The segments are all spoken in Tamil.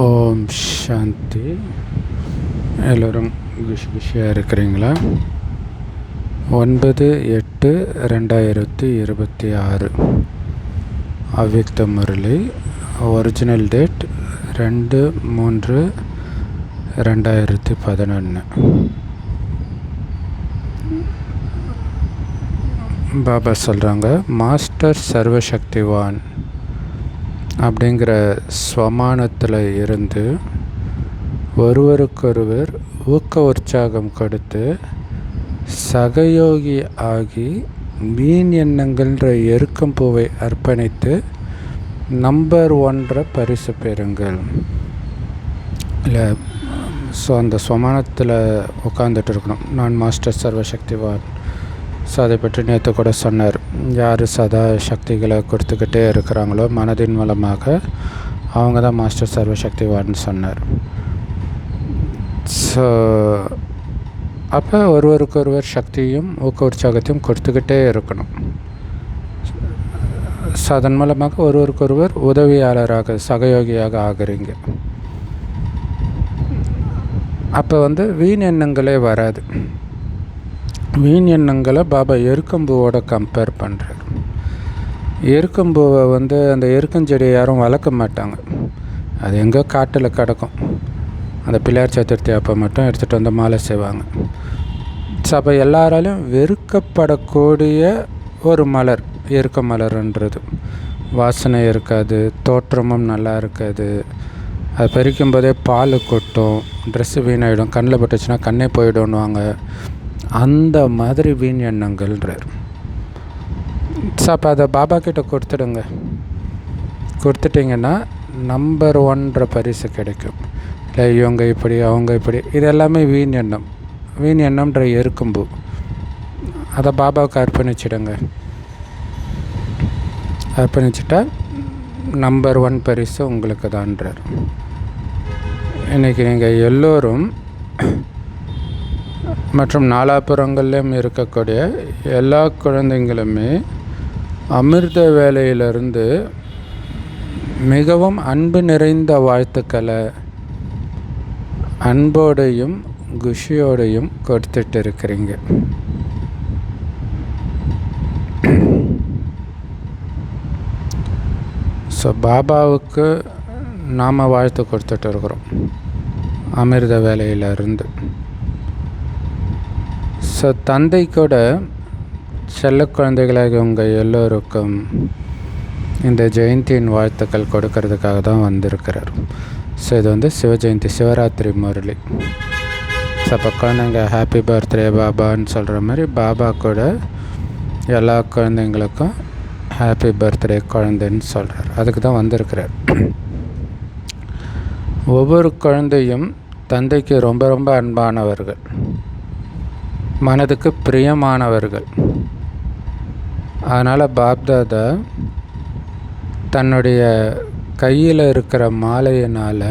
ஓம் சாந்தி. எல்லோரும் குஷியாக இருக்கிறீங்களா? 9/8/2026 அவ்யக்த முரளி. Original date 2/3/2011. பாபா சொல்கிறாங்க, மாஸ்டர் சர்வசக்திவான் அப்படிங்கிற ஸ்வமானத்தில் இருந்து ஒருவருக்கொருவர் ஊக்க உற்சாகம் கொடுத்து சகயோகி ஆகி வீண் எண்ணங்கள்ன்ற எருக்கம் பூவை அர்ப்பணித்து நம்பர் 1 பரிசு பெறுங்கள். இல்லை, ஸோ அந்த ஸ்வமானத்தில் உட்காந்துட்டு இருக்கணும். நான் மாஸ்டர் சர்வசக்திவான். ஸோ அதை பற்றி நேற்று கூட சொன்னார். யார் சதா சக்திகளை கொடுத்துக்கிட்டே இருக்கிறாங்களோ மனதின் மூலமாக அவங்க தான் மாஸ்டர் சர்வசக்திவான்னு சொன்னார். ஸோ அப்போ ஒருவருக்கொருவர் சக்தியும் ஊக்க உற்சாகத்தையும் கொடுத்துக்கிட்டே இருக்கணும். ஸோ அதன் மூலமாக ஒருவருக்கொருவர் உதவியாளராக சகயோகியாக ஆகுறீங்க. அப்போ வீண் எண்ணங்களே வராது. வீண் எண்ணங்களை பாபா எருக்கம்பூவோட கம்பேர் பண்ணுறார். எருக்கம்பூவை அந்த எருக்கஞ்செடியை யாரும் வளர்க்க மாட்டாங்க. அது எங்கோ காட்டில் கிடக்கும். அந்த பிள்ளையார் சதுர்த்தி அப்போ மட்டும் எடுத்துகிட்டு வந்து மாலை செய்வாங்க. ஸோ அப்போ எல்லாராலையும் வெறுக்கப்படக்கூடிய ஒரு மலர் எருக்க மலர்ன்றது. வாசனை இருக்காது, தோற்றமும் நல்லா இருக்காது. அது பறிக்கும் போதே பால் கொட்டும், ட்ரெஸ்ஸு வீணாயிடும், கண்ணில் பட்டுச்சுன்னா கண்ணே போயிடும்னுவாங்க. அந்த மாதிரி வீண் எண்ணங்கள்ன்றார். ஸோ அப்போ அதை பாபா கிட்ட கொடுத்துட்டிங்கன்னா நம்பர் 1 பரிசு கிடைக்கும். இல்லை இவங்க இப்படி அவங்க இப்படி, இது எல்லாமே வீண் எண்ணம். வீண் எண்ணம்ன்ற எருக்கம்பூ, அதை பாபாவுக்கு அர்ப்பணிச்சிட்டா நம்பர் 1 பரிசு உங்களுக்கு தான்றார். இன்றைக்கி நீங்கள் எல்லோரும் மற்றும் நாலாபுறங்கள்லையும் இருக்கக்கூடிய எல்லா குழந்தைங்களுமே அமிர்த வேலையிலிருந்து மிகவும் அன்பு நிறைந்த வாழ்த்துக்களை அன்போடையும் குஷியோடையும் கொடுத்துட்டு இருக்கிறீங்க. ஸோ பாபாவுக்கு நாம் வாழ்த்து கொடுத்துட்டு இருக்கிறோம் அமிர்த வேலையிலிருந்து. ஸோ தந்தை கூட செல்ல குழந்தைகளாக உங்கள் எல்லோருக்கும் இந்த ஜெயந்தியின் வாழ்த்துக்கள் கொடுக்கறதுக்காக தான் வந்திருக்கிறார். ஸோ இது சிவஜெயந்தி, சிவராத்திரி முரளி. ஸோ அப்போ குழந்தைங்க ஹாப்பி பர்த்டே பாபான்னு சொல்கிற மாதிரி பாபா கூட எல்லா குழந்தைங்களுக்கும் ஹாப்பி பர்த்டே குழந்தைன்னு சொல்கிறார். அதுக்கு தான் வந்திருக்கிறார். ஒவ்வொரு குழந்தையும் தந்தைக்கு ரொம்ப ரொம்ப அன்பானவர்கள், மனதுக்கு பிரியமானவர்கள். அதனால் பாப்தாதா தன்னுடைய கையில் இருக்கிற மாலையினால்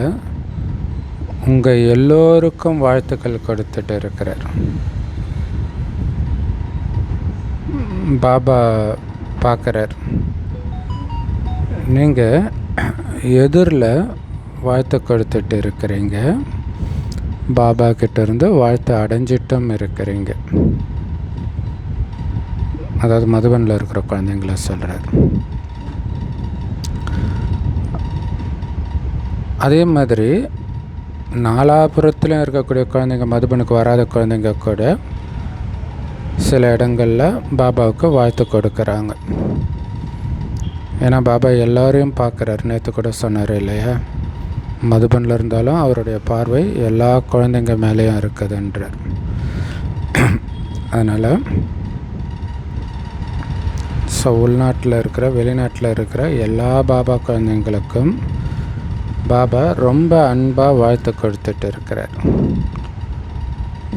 உங்கள் எல்லோருக்கும் வாழ்த்துக்கள் கொடுத்துட்டு இருக்கிறார். பாபா பார்க்குறார், நீங்கள் எதிரில் வாழ்த்து கொடுத்துட்டு இருக்கிறீங்க, பாபா கிட்டேருந்து வாழ்த்து அடைஞ்சிட்டும் இருக்கிறீங்க. அதாவது மதுபனில் இருக்கிற குழந்தைங்கள சொல்கிறார். அதே மாதிரி நாலாபுரத்துலையும் இருக்கக்கூடிய குழந்தைங்க, மதுபனுக்கு வராத குழந்தைங்க கூட சில இடங்களில் பாபாவுக்கு வாழ்த்து கொடுக்குறாங்க. ஏன்னா பாபா எல்லோரையும் பார்க்குறாரு. நேற்று கூட சொன்னார் இல்லையா, மதுபனில் இருந்தாலும் அவருடைய பார்வை எல்லா குழந்தைங்க மேலேயும் இருக்குதுன்றார். அதனால் ஸோ உள்நாட்டில் இருக்கிற வெளிநாட்டில் இருக்கிற எல்லா பாபா குழந்தைங்களுக்கும் பாபா ரொம்ப அன்பாக வாழ்த்து கொடுத்துட்டு இருக்கிறார்.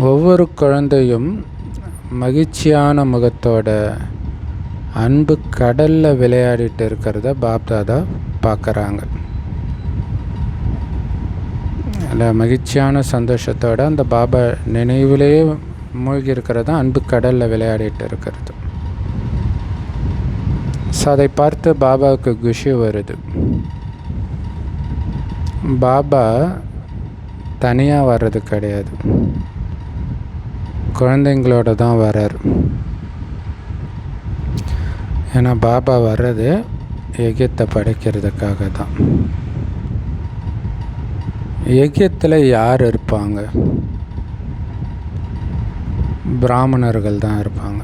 ஒவ்வொரு குழந்தையும் மகிழ்ச்சியான முகத்தோட அன்பு கடலில் விளையாடிட்டு இருக்கிறத பாப்தாதா பார்க்குறாங்க. அந்த மகிழ்ச்சியான சந்தோஷத்தோடு அந்த பாபா நினைவிலேயே மூழ்கி இருக்கிறது அன்பு கடலில் விளையாடிட்டு இருக்கிறது. ஸோ அதை பார்த்து பாபாவுக்கு குஷி வருது. பாபா தனியாக வர்றது கிடையாது, குழந்தைங்களோட தான் வர்றார். ஏன்னா பாபா வர்றது யஜ்யத்தை படைக்கிறதுக்காக தான். யஜ்யத்தில் யார் இருப்பாங்க? பிராமணர்கள் தான் இருப்பாங்க.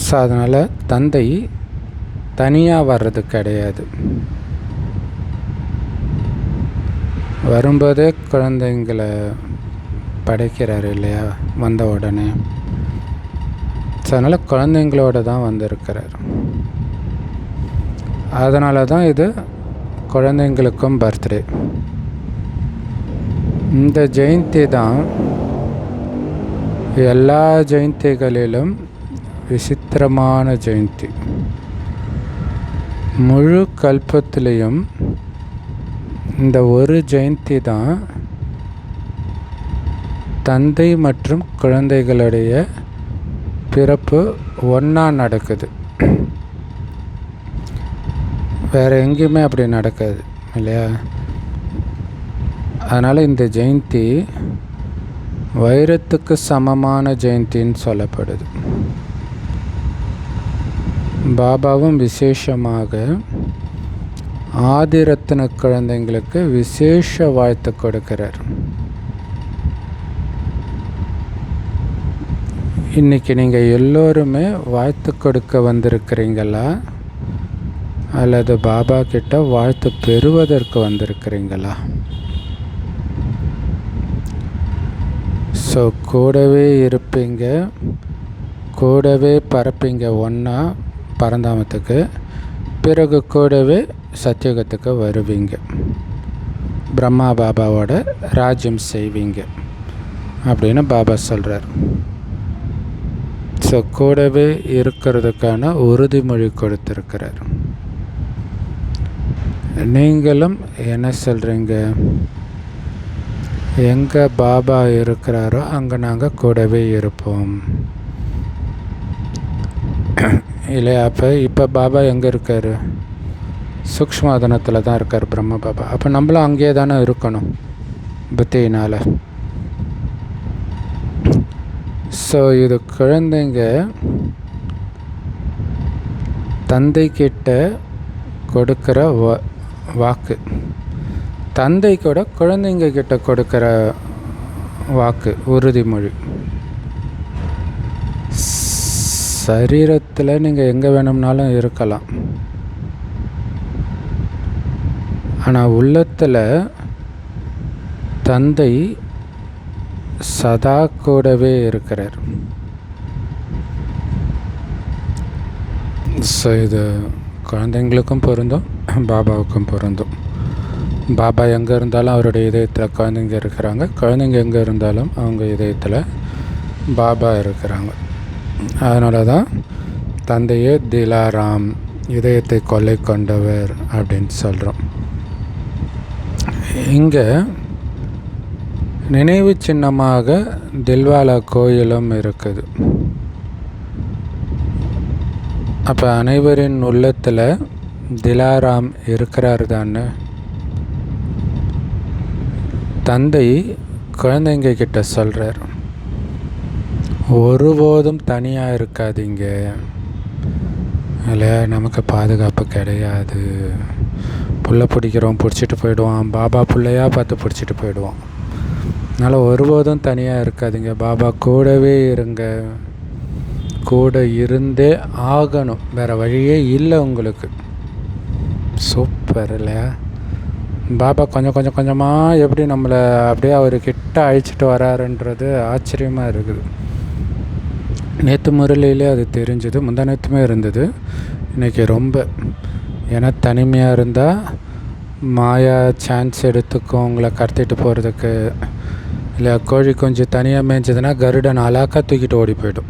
ஸோ அதனால் தந்தை தனியாக வர்றது கிடையாது. வரும்போதே குழந்தைங்களை படைக்கிறார் இல்லையா, வந்த உடனே. ஸோ அதனால் குழந்தைங்களோட தான் வந்திருக்கிறார். அதனால தான் இது குழந்தைங்களுக்கும் பர்த்டே. இந்த ஜெயந்தி தான் எல்லா ஜெயந்திகளிலும் விசித்திரமான ஜெயந்தி. முழு கல்பத்திலையும் இந்த ஒரு ஜெயந்தி தான் தந்தை மற்றும் குழந்தைகளுடைய பிறப்பு ஒன்றா நடக்குது. வேறு எங்கேயுமே அப்படி நடக்காது இல்லையா? அதனால் இந்த ஜெயந்தி வைரத்துக்கு சமமான ஜெயந்தின்னு சொல்லப்படுது. பாபாவும் விசேஷமாக ஆதிரத்தின குழந்தைங்களுக்கு விசேஷ வாழ்த்து கொடுக்கிறார். இன்றைக்கி நீங்கள் எல்லோருமே வாழ்த்து கொடுக்க வந்திருக்கிறீங்களா, அல்லது பாபா கிட்ட வாழ்த்து பெறுவதற்கு வந்திருக்கிறீங்களா? ஸோ கூடவே இருப்பீங்க, கூடவே பரப்பீங்க ஒன்றா பரந்தாமத்துக்கு, பிறகு கூடவே சத்தியுகத்துக்கு வருவீங்க, பிரம்மா பாபாவோட ராஜ்யம் செய்வீங்க அப்படின்னு பாபா சொல்கிறார். ஸோ கூடவே இருக்கிறதுக்கான உறுதிமொழி கொடுத்துருக்கிறார். நீங்களும் என்ன சொல்கிறீங்க? எங்கே பாபா இருக்கிறாரோ அங்கே நாங்கள் கூடவே இருப்போம் இல்லையா? இப்போ பாபா எங்கே இருக்கார்? சூக்ஷ்மதனத்தில் தான் இருக்கார் பிரம்ம பாபா. அப்போ நம்மளும் அங்கேயே தானே இருக்கணும் புத்தியினால். ஸோ இது குழந்தைங்க தந்தை கிட்ட கொடுக்குற வாக்கு, தந்தை கூட குழந்தைங்க கிட்ட கொடுக்குற வாக்கு, உறுதிமொழி. சரீரத்தில் நீங்கள் எங்கே வேணும்னாலும் இருக்கலாம், ஆனால் உள்ளத்தில் தந்தை சதா கூடவே இருக்கிறார். ஸோ இது குழந்தைங்களுக்கும் பொருந்தும், பாபாவுக்கும் பொருந்தும். பாபா எங்கே இருந்தாலும் அவருடைய இதயத்தில் குழந்தைங்க இருக்கிறாங்க, குழந்தைங்க எங்கே இருந்தாலும் அவங்க இதயத்தில் பாபா இருக்கிறாங்க. அதனால தான் தந்தையே திலாராம், இதயத்தை கொள்ளை கொண்டவர் அப்படின்னு சொல்கிறோம். இங்கே நினைவு சின்னமாக தில்வாலா கோயிலும் இருக்குது. அப்போ அனைவரின் உள்ளத்தில் திலாராம் இருக்கிறார் தானே. தந்தை குழந்தைங்க கிட்ட சொல்கிறார், ஒருபோதும் தனியாக இருக்காதீங்க இல்லையா, நமக்கு பாதுகாப்பு கிடையாது, புல்லை பிடிக்கிறோம் பிடிச்சிட்டு போயிடுவான், பாபா பிள்ளையாக பார்த்து பிடிச்சிட்டு போயிடுவான். அதனால் ஒருபோதும் தனியாக இருக்காதீங்க, பாபா கூடவே இருங்க, கூட இருந்தே ஆகணும், வேறு வழியே இல்லை உங்களுக்கு. சூப்பர் இல்லையா? பாபா கொஞ்சம் கொஞ்சமாக எப்படி நம்மளை அப்படியே அவர்கிட்ட அழைச்சிட்டு வராருன்றது ஆச்சரியமாக இருக்குது. நேற்று முரளியிலே அது தெரிஞ்சுது, முந்தா நேற்றுமே இருந்தது, இன்றைக்கி ரொம்ப. ஏன்னா தனிமையாக இருந்தால் மாயா சான்ஸ் எடுத்துக்கும் உங்களை கடத்திட்டு போகிறதுக்கு. இல்லை கோழி கொஞ்சம் தனியாக மேய்ஞ்சதுன்னா கருடன் அலாக்கா தூக்கிட்டு ஓடி போய்டும்.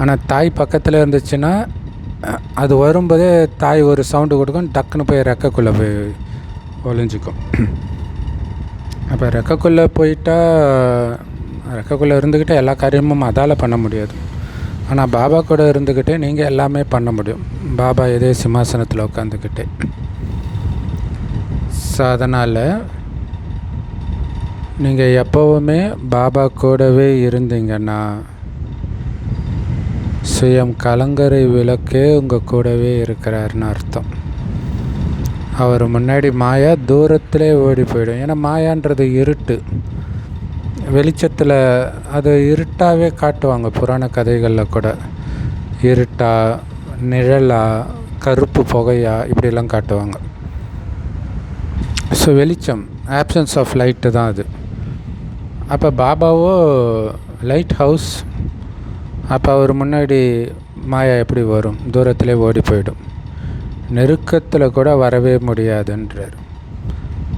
ஆனால் தாய் பக்கத்தில் இருந்துச்சுன்னா அது வரும்போதே தாய் ஒரு சவுண்டு கொடுக்கும், டக்குன்னு போய் ரெக்கைக்குள்ளே போய் ஒளிஞ்சிக்கும். அப்போ ரெக்கைக்குள்ளே போயிட்டால் ரெக்கைக்குள்ளே இருந்துக்கிட்டே எல்லா காரியமும் அதால் பண்ண முடியாது. ஆனால் பாபா கூட இருந்துக்கிட்டே நீங்கள் எல்லாமே பண்ண முடியும், பாபா இதே சிம்மாசனத்தில் உட்காந்துக்கிட்டே. ஸோ அதனால் நீங்கள் எப்போவுமே பாபா கூடவே இருந்தீங்கன்னா சுயம் கலங்கரை விளக்கே உங்கள் கூடவே இருக்கிறாருன்னு அர்த்தம். அவர் முன்னாடி மாயா தூரத்திலே ஓடி போயிடும். ஏன்னா மாயான்றது இருட்டு. வெளிச்சத்தில் அது இருட்டாகவே காட்டுவாங்க புராண கதைகளில் கூட. இருட்டா, நிழலா, கருப்பு புகையா, இப்படிலாம் காட்டுவாங்க. ஸோ வெளிச்சம், ஆப்சன்ஸ் ஆஃப் லைட்டு தான் அது. அப்போ பாபாவோ லைட் ஹவுஸ். அப்போ அவர் முன்னாடி மாயா எப்படி வரும்? தூரத்திலே ஓடி போயிடும். நெருக்கத்தில் கூட வரவே முடியாதுன்றார்.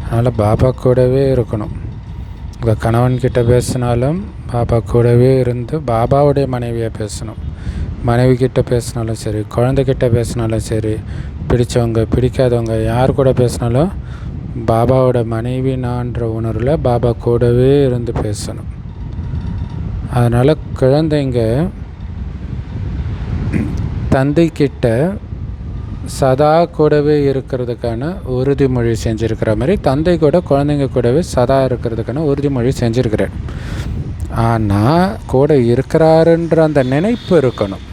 அதனால் பாபா கூடவே இருக்கணும். உங்கள் கணவன்கிட்ட பேசினாலும் பாபா கூடவே இருந்து பாபாவுடைய மனைவியை பேசணும். மனைவிக்கிட்ட பேசினாலும் சரி, குழந்தைகிட்ட பேசினாலும் சரி, பிடித்தவங்க பிடிக்காதவங்க யார் கூட பேசினாலும் பாபாவோட மனைவி நான்ற உணர்வில் பாபா கூடவே இருந்து பேசணும். அதனால் குழந்தைங்க தந்தைக்கிட்ட சதா கூடவே இருக்கிறதுக்கான உறுதிமொழி செஞ்சுருக்கிற மாதிரி தந்தை கூட குழந்தைங்க கூடவே சதா இருக்கிறதுக்கான உறுதிமொழி செஞ்சுருக்கிறார். ஆனால் கூட இருக்கிறாருன்ற அந்த நினைப்பு இருக்கணும்.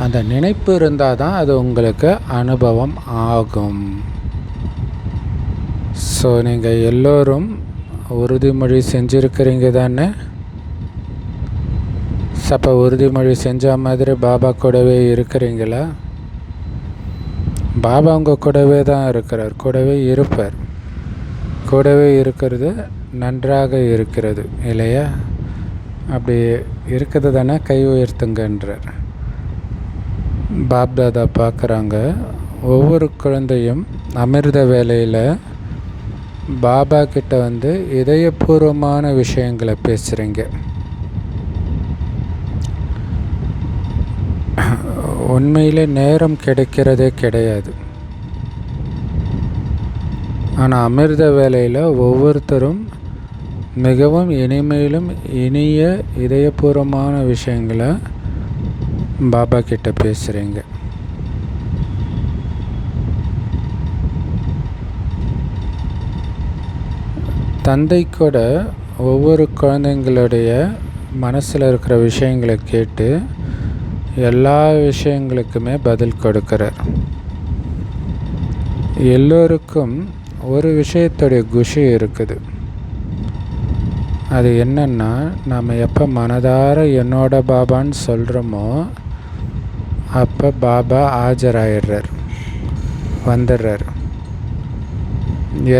அந்த நினைப்பு இருந்தால் தான் அது உங்களுக்கு அனுபவம் ஆகும். ஸோ நீங்கள் எல்லோரும் உறுதிமொழி செஞ்சுருக்கிறீங்க தானே? அப்போ உறுதிமொழி செஞ்ச மாதிரி பாபா கூடவே இருக்கிறீங்களா? பாபா உங்கள் கூடவே தான் இருக்கிறார், கூடவே இருப்பார். கூடவே இருக்கிறது நன்றாக இருக்கிறது இல்லையா? அப்படி இருக்கிறது தானே கை உயர்த்துங்கன்றார். பாப்தாதா பார்க்குறாங்க, ஒவ்வொரு குழந்தையும் அமிர்த வேலையில் பாபா கிட்ட வந்து இதயபூர்வமான விஷயங்களை பேசுகிறீங்க. உண்மையிலே நேரம் கிடைக்கிறதே கிடையாது. ஆனால் அமிர்த வேலையில் ஒவ்வொருத்தரும் மிகவும் இனிமையிலும் இனிய இதயபூர்வமான விஷயங்களை பாபா கிட்ட பேசுகிறீங்க. தந்தை கூட ஒவ்வொரு குழந்தைங்களுடைய மனசில் இருக்கிற விஷயங்களை கேட்டு எல்லா விஷயங்களுக்குமே பதில் கொடுக்கிறார். எல்லோருக்கும் ஒரு விஷயத்துடைய குஷி இருக்குது. அது என்னன்னா, நம்ம எப்போ மனதார என்னோட பாபான்னு சொல்கிறோமோ அப்போ பாபா ஆஜராயிடுறார், வந்துடுறார்.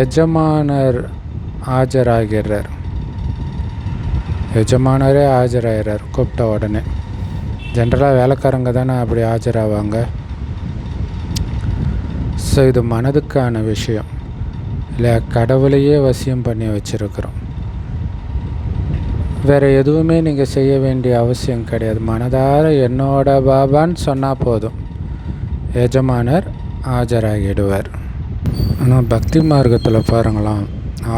எஜமானர் ஆஜராகிறார். எஜமானரே ஆஜராகிறார் கூப்பிட்ட உடனே. ஜென்ரலாக வேலைக்காரங்க தானே அப்படி ஆஜராவாங்க. ஸோ இது மனதுக்கான விஷயம் இல்லை, கடவுளையே வசியம் பண்ணி வச்சுருக்குறோம். வேறு எதுவுமே நீங்கள் செய்ய வேண்டிய அவசியம் கிடையாது. மனதார என்னோட பாபான்னு சொன்னால் போதும், எஜமானர் ஆஜராகிடுவார். ஆனால் பக்தி மார்க்கத்தில் பாருங்களாம்,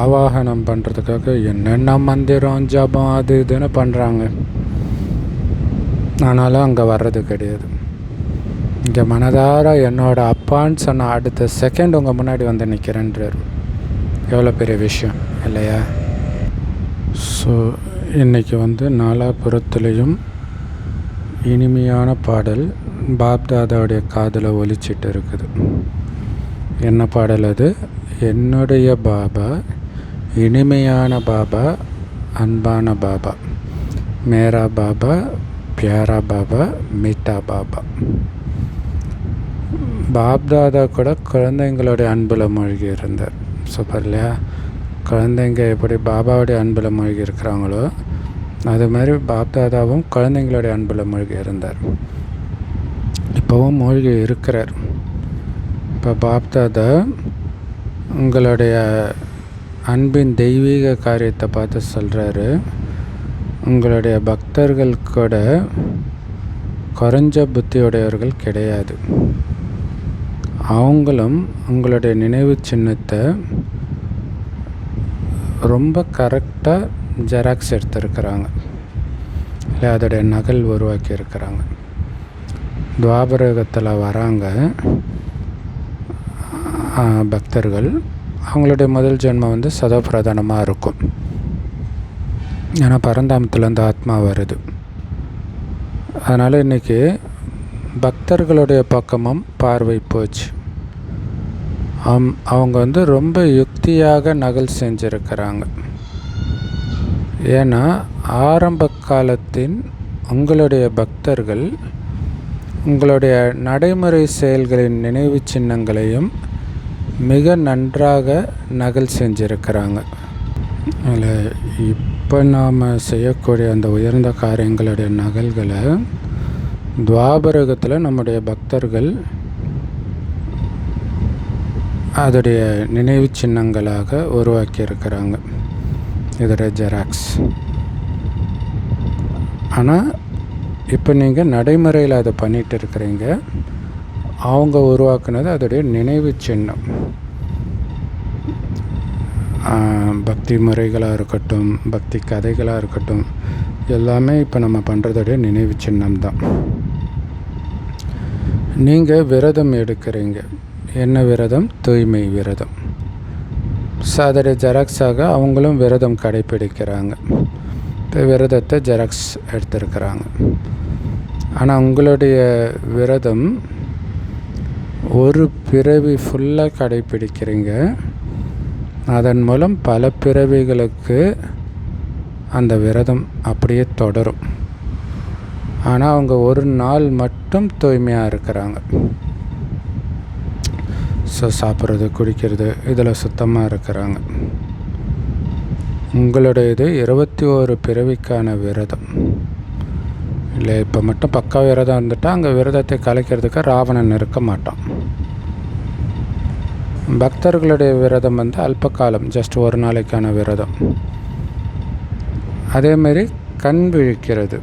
ஆவாகனம் பண்ணுறதுக்காக என்னென்ன மந்திரம் ஜபம் அது இதுன்னு பண்ணுறாங்க. ஆனாலும் அங்கே வர்றது கிடையாது. இங்கே மனதார என்னோட அப்பான்னு சொன்ன அடுத்த செகண்ட் உங்கள் முன்னாடி வந்து நிற்கிறேன்றார். எவ்வளோ பெரிய விஷயம் இல்லையா? ஸோ இன்றைக்கி வந்து நாலாபுரத்துலேயும் இனிமையான பாடல் பாப்தாதாவுடைய காதில் ஒலிச்சிட்டு இருக்குது. என்ன பாடல் அது? என்னுடைய பாபா, இனிமையான பாபா, அன்பான பாபா, மேரா பாபா, பியாரா பாபா, மீட்டா பாபா. பாப்தாதா கூட குழந்தைங்களுடைய அன்பில் மூழ்கி இருந்தார். சூப்பர் இல்லையா? குழந்தைங்க எப்படி பாபாவுடைய அன்பில் மூழ்கி இருக்கிறாங்களோ அது மாதிரி பாப்தாதாவும் குழந்தைங்களுடைய அன்பில் மூழ்கி இருந்தார். இப்போவும் மூழ்கி இருக்கிறார். இப்போ பாப்தாதா உங்களுடைய அன்பின் தெய்வீக காரியத்தை பார்த்து சொல்கிறாரு, உங்களுடைய பக்தர்கள் கூட குறைஞ்ச புத்தியுடையவர்கள் கிடையாது. அவங்களும் உங்களுடைய நினைவு சின்னத்தை ரொம்ப கரெக்டாக ஜெராக்ஸ் எடுத்துருக்கிறாங்க, இல்லை அதோடைய நகல் உருவாக்கி இருக்கிறாங்க. துவாபரகத்தில் வராங்க பக்தர்கள், அவங்களுடைய முதல் ஜென்மம் வந்து சதோபிரதானமாக இருக்கும். ஏன்னா பரந்தாமத்துலேருந்து ஆத்மா வருது. அதனால் இன்றைக்கி பக்தர்களுடைய பக்கமும் பார்வை போச்சு. அவங்க வந்து ரொம்ப யுக்தியாக நகல் செஞ்சுருக்கிறாங்க. ஏன்னா ஆரம்ப காலத்தின் உங்களுடைய பக்தர்கள் உங்களுடைய நடைமுறை செயல்களின் நினைவு சின்னங்களையும் மிக நன்றாக நகல் செஞ்சுருக்கிறாங்க. அதில் இப்போ நாம் செய்யக்கூடிய அந்த உயர்ந்த காரியங்களுடைய நகல்களை துவாபரகத்தில் நம்முடைய பக்தர்கள் அதோடைய நினைவு சின்னங்களாக உருவாக்கியிருக்கிறாங்க, இதோடைய ஜெராக்ஸ். ஆனால் இப்போ நீங்கள் நடைமுறையில் அதை பண்ணிகிட்டு இருக்கிறீங்க. அவங்க உருவாக்குனது அதோடைய நினைவு சின்னம். பக்தி முறைகளாக இருக்கட்டும், பக்தி கதைகளாக இருக்கட்டும், எல்லாமே இப்போ நம்ம பண்ணுறதோடைய நினைவு சின்னம் தான். நீங்கள் விரதம் எடுக்கிறீங்க. என்ன விரதம்? தூய்மை விரதம். அதோடைய ஜெராக்ஸாக அவங்களும் விரதம் கடைப்பிடிக்கிறாங்க. இப்போ விரதத்தை ஜெராக்ஸ் எடுத்துருக்கிறாங்க. ஆனால் உங்களுடைய விரதம் ஒரு பிறவி ஃபுல்லாக கடைப்பிடிக்கிறீங்க. அதன் மூலம் பல பிறவிகளுக்கு அந்த விரதம் அப்படியே தொடரும். ஆனால் அவங்க ஒரு நாள் மட்டும் தூய்மையாக இருக்கிறாங்க. ஸோ சாப்பிட்றது, குடிக்கிறது, இதில் சுத்தமாக இருக்கிறாங்க. உங்களுடைய இது 21 பிறவிக்கான விரதம் இல்லை. இப்போ மட்டும் பக்கா விரதம் இருந்துட்டால் அங்கே விரதத்தை கலைக்கிறதுக்கு ராவணன் இருக்க மாட்டான். பக்தர்களுடைய விரதம் வந்து அல்பகாலம், ஜஸ்ட் ஒரு நாளைக்கான விரதம். அதேமாரி கண் விழிக்கிறது.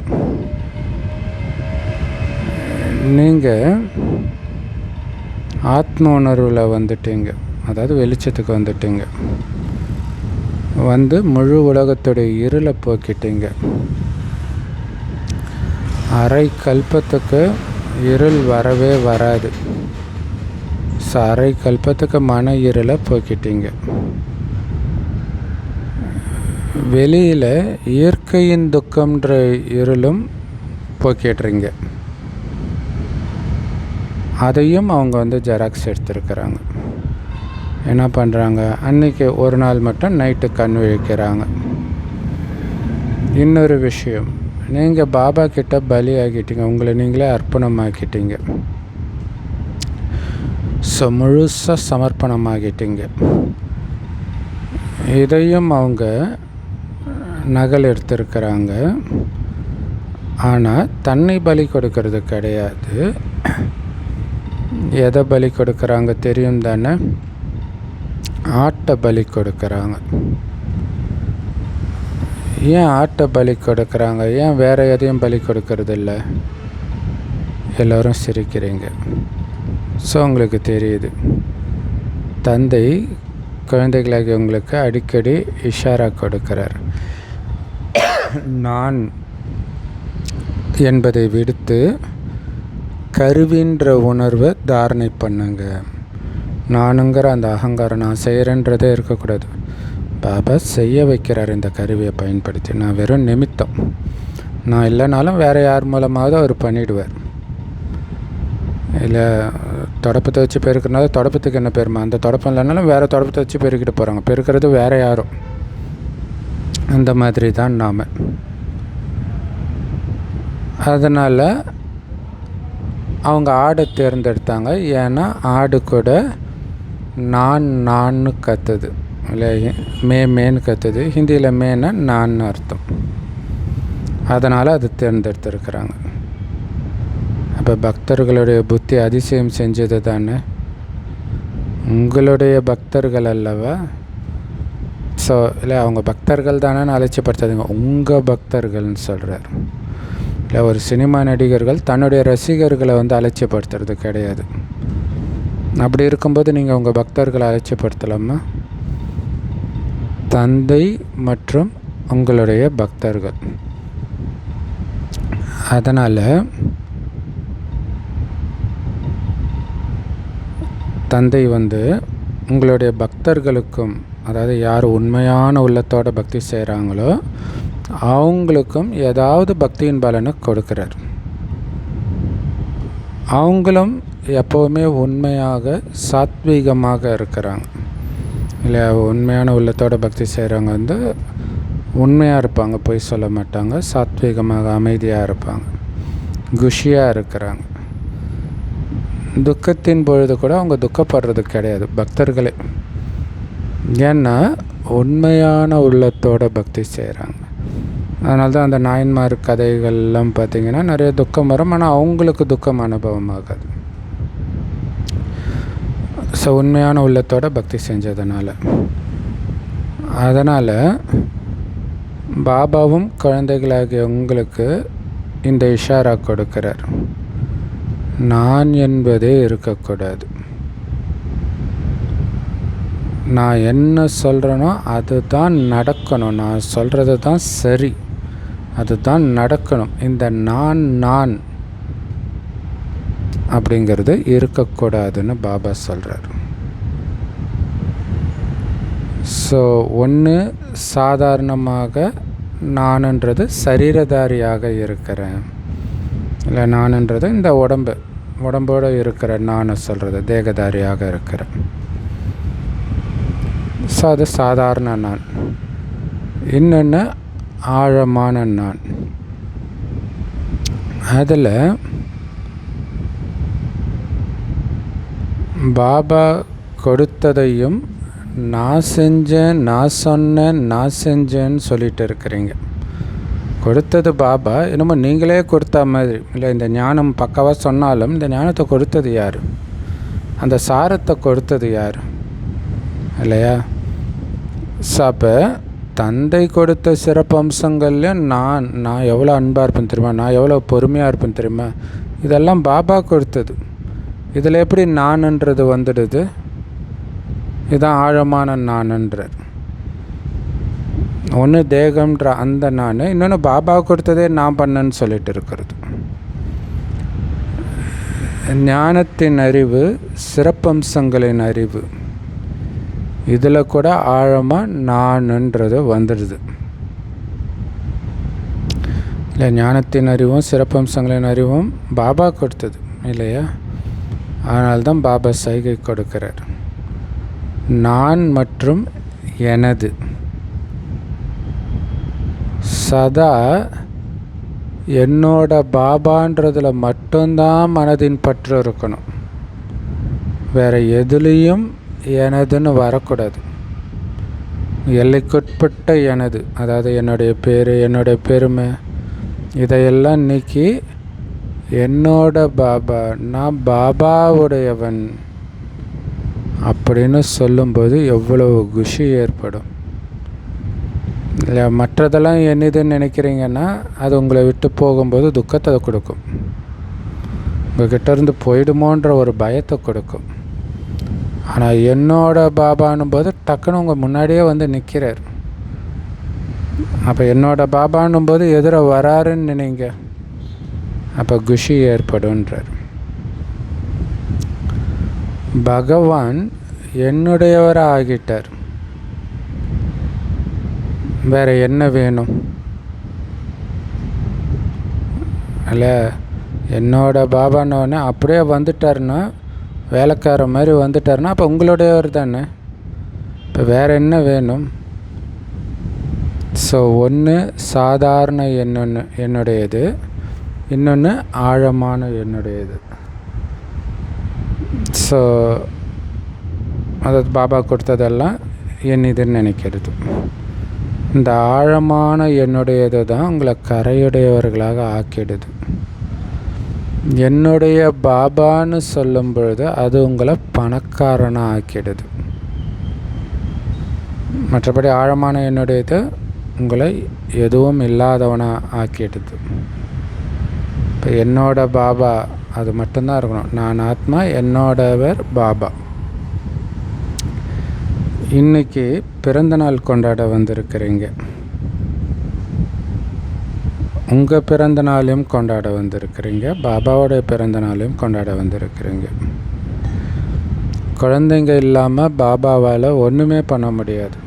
நீங்கள் ஆத்ம உணர்வில் வந்துட்டீங்க, அதாவது வெளிச்சத்துக்கு வந்துட்டீங்க. வந்து முழு உலகத்துடைய இருளை போக்கிட்டீங்க. அரை கல்பத்துக்கு இருள் வரவே வராது. அரை கல்பத்துக்கு மன இருளை போக்கிட்டீங்க. வெளியில் இயற்கையின் துக்கம்ன்ற இருளும் போக்கிடுறீங்க. அதையும் அவங்க வந்து ஜெராக்ஸ் எடுத்துருக்கிறாங்க. என்ன பண்ணுறாங்க? அன்றைக்கி ஒரு நாள் மட்டும் நைட்டு கண் விழிக்கிறாங்க. இன்னொரு விஷயம், நீங்கள் பாபா கிட்ட பலி ஆகிட்டீங்க, உங்களை நீங்களே அர்ப்பணமாக்கிட்டீங்க. ஸோ முழுசாக சமர்ப்பணமாகிட்டீங்க. இதையும் அவங்க நகல் எடுத்திருக்கிறாங்க. ஆனால் தன்னை பலி கொடுக்கறது கிடையாது. எதை பலி கொடுக்குறாங்க தெரியும் தானே? ஆட்டை பலி கொடுக்குறாங்க. ஏன் ஆட்டை பலி கொடுக்குறாங்க? ஏன் வேறு எதையும் பலி கொடுக்கறது இல்லை? எல்லோரும் சிரிக்கிறீங்க. ஸோ உங்களுக்கு தெரியுது, தந்தை குழந்தைகளாகி உங்களுக்கு அடிக்கடி இஷாரா கொடுக்கிறார். நான் என்பதை விடுத்து கருவின்ற உணர்வை தாரணை பண்ணுங்க. நானுங்கிற அந்த அகங்காரம், நான் செய்கிறேன்றதே இருக்கக்கூடாது. பாபா செய்ய வைக்கிறார் இந்த கருவியை பயன்படுத்தி. நான் வெறும் நிமித்தம். நான் இல்லைனாலும் வேறு யார் மூலமாவது அவர் பண்ணிவிடுவார். இல்லை தொடப்பத்தை வச்சு பெருக்கிறனால தொடப்பத்துக்கு என்ன பெருமை? அந்த தொடப்பம் இல்லைனாலும் வேறு தொடப்பத்தை வச்சு பெருக்கிட்டு போகிறாங்க. பெருக்கிறது வேறு யாரும். அந்த மாதிரி தான் நாம். அதனால் அவங்க ஆடை தேர்ந்தெடுத்தாங்க. ஏன்னா ஆடு கூட நான் கத்துது இல்லை, மேன்னு கத்துது. ஹிந்தியில் மேனா நான் அர்த்தம். அதனால் அது தேர்ந்தெடுத்துருக்குறாங்க. அப்போ பக்தர்களுடைய புத்தி அதிசயம் செஞ்சது தானே? உங்களுடைய பக்தர்கள் அல்லவா? ஸோ இல்லை, அவங்க பக்தர்கள் தானே அலட்சியப்படுத்தாதீங்க. உங்கள் பக்தர்கள்னு சொல்கிறார். இல்லை, ஒரு சினிமா நடிகர்கள் தன்னுடைய ரசிகர்களை வந்து அலட்சியப்படுத்துறது கிடையாது. அப்படி இருக்கும்போது நீங்கள் உங்கள் பக்தர்களை அலட்சியப்படுத்தலாமா? தந்தை மற்றும் உங்களுடைய பக்தர்கள். அதனால் தந்தை வந்து உங்களுடைய பக்தர்களுக்கும், அதாவது யார் உண்மையான உள்ளத்தோட பக்தி செய்கிறாங்களோ அவங்களுக்கும் ஏதாவது பக்தியின் பலனை கொடுக்குறார். அவங்களும் எப்போவுமே உண்மையாக சாத்வீகமாக இருக்கிறாங்க இல்லையா? உண்மையான உள்ளத்தோட பக்தி செய்கிறவங்க வந்து உண்மையாக இருப்பாங்க, பொய் சொல்ல மாட்டாங்க, சாத்வீகமாக அமைதியாக இருப்பாங்க, குஷியாக இருக்கிறாங்க. துக்கத்தின் பொழுது கூட அவங்க துக்கப்படுறது கிடையாது பக்தர்களே. ஏன்னா உண்மையான உள்ளத்தோட பக்தி செய்கிறாங்க. அதனால தான் அந்த நாயன்மார் கதைகள்லாம் பார்த்திங்கன்னா நிறைய துக்கம் வரும், ஆனால் அவங்களுக்கு துக்கம் அனுபவம் ஆகாது. ஸோ உண்மையான உள்ளத்தோட பக்தி செஞ்சதுனால. அதனால் பாபாவும் குழந்தைகளாகிய உங்களுக்கு இந்த இஷாரா கொடுக்கிறார், நான் என்பதே இருக்கக்கூடாது. நான் என்ன சொல்கிறேனோ அதுதான் நடக்கணும், நான் சொல்கிறது தான் சரி, அதுதான் நடக்கணும். இந்த நான் அப்படிங்கிறது இருக்கக்கூடாதுன்னு பாபா சொல்கிறார். ஸோ ஒன்று சாதாரணமாக நான்ன்றது சரீரதாரியாக இருக்கிறேன், இல்லை நான்ன்றது இந்த உடம்போடு இருக்கிற நான் சொல்கிறது தேகதாரியாக இருக்கிறேன். ஸோ அது சாதாரண நான். இன்னொன்று ஆழமான நான். அதில் பாபா கொடுத்ததையும் நான் செஞ்சேன், நான் சொன்னேன், நான் செஞ்சேன்னு சொல்லிட்டு இருக்கிறீங்க. கொடுத்தது பாபா, என்னமோ நீங்களே கொடுத்த மாதிரி இல்லை. இந்த ஞானம் பக்காவாக சொன்னாலும் இந்த ஞானத்தை கொடுத்தது யார்? அந்த சாரத்தை கொடுத்தது யார் இல்லையா? ஸோ அப்போ தந்தை கொடுத்த சிறப்பு அம்சங்கள்லையும் நான் எவ்வளோ அன்பாக இருப்பேன் தெரியுமா, நான் எவ்வளோ பொறுமையாக இருப்பேன் தெரியுமா, இதெல்லாம் பாபா கொடுத்தது. இதில் எப்படி நான்ன்றது வந்துடுது? இதுதான் ஆழமான நான்ன்றார். ஒன்று தேகம்ன்ற அந்த நான், இன்னொன்று பாபா கொடுத்ததே நான் பண்ணேன்னு சொல்லிட்டு இருக்கிறது. ஞானத்தின் அறிவு, சிறப்பம்சங்களின் அறிவு, இதில் கூட ஆழமாக நான்ன்றது வந்துடுது இல்லை. ஞானத்தின் அறிவும் சிறப்பம்சங்களின் அறிவும் பாபா கொடுத்தது இல்லையா? அதனால்தான் பாபா சைகை கொடுக்கிறார், நான் மற்றும் எனது. சதா என்னோட பாபான்றதில் மட்டும்தான் மனதின் பற்று இருக்கணும், வேறு எதுலேயும் எனதுன்னு வரக்கூடாது. எல்லைக்குட்பட்ட எனது, அதாவது என்னுடைய பேர், என்னுடைய பெருமை, இதையெல்லாம் நீக்கி என்னோட பாபா, நான் பாபாவுடையவன் அப்படின்னு சொல்லும்போது எவ்வளவு குஷி ஏற்படும் இல்லை? மற்றதெல்லாம் என்னதுன்னு நினைக்கிறீங்கன்னா அது உங்களை விட்டு போகும்போது துக்கத்தை கொடுக்கும், உங்கள்கிட்ட இருந்து போயிடுமோன்ற ஒரு பயத்தை கொடுக்கும். ஆனால் என்னோட பாபானும் போது டக்குன்னு உங்கள் முன்னாடியே வந்து நிற்கிறார். அப்போ என்னோட பாபானும் போது எதிர வராருன்னு நினைங்க, அப்போ குஷி ஏற்படுன்றார். பகவான் என்னுடையவராக ஆகிட்டார், வேறு என்ன வேணும் அல்ல? என்னோட பாபானோடனே அப்படியே வந்துட்டார்னா, வேலைக்கார மாதிரி வந்துட்டார்னா அப்போ உங்களுடையவர் தானே, இப்போ வேறு என்ன வேணும்? ஸோ ஒன்று சாதாரண என்னுடையது, இன்னொன்று ஆழமான என்னுடையது. ஸோ அதாவது பாபா கொடுத்ததெல்லாம் என் இதுன்னு நினைக்கிறது. இந்த ஆழமான என்னுடையது தான் உங்களை கரையுடையவர்களாக ஆக்கிடுது. என்னுடைய பாபான்னு சொல்லும் பொழுது அது உங்களை பணக்காரனாக ஆக்கிடுது. மற்றபடி ஆழமான என்னுடையது உங்களை எதுவும் இல்லாதவனாக ஆக்கிடுது. இப்போ என்னோட பாபா அது மட்டும்தான் இருக்கணும். நான் ஆத்மா, என்னோடவர் பாபா. இன்றைக்கி பிறந்தநாள் கொண்டாட வந்திருக்கிறீங்க, உங்கள் பிறந்த நாளையும் கொண்டாட வந்திருக்கிறீங்க, பாபாவோடைய பிறந்த நாளையும் கொண்டாட வந்திருக்கிறீங்க. குழந்தைங்க இல்லாமல் பாபாவால் ஒன்றுமே பண்ண முடியாது.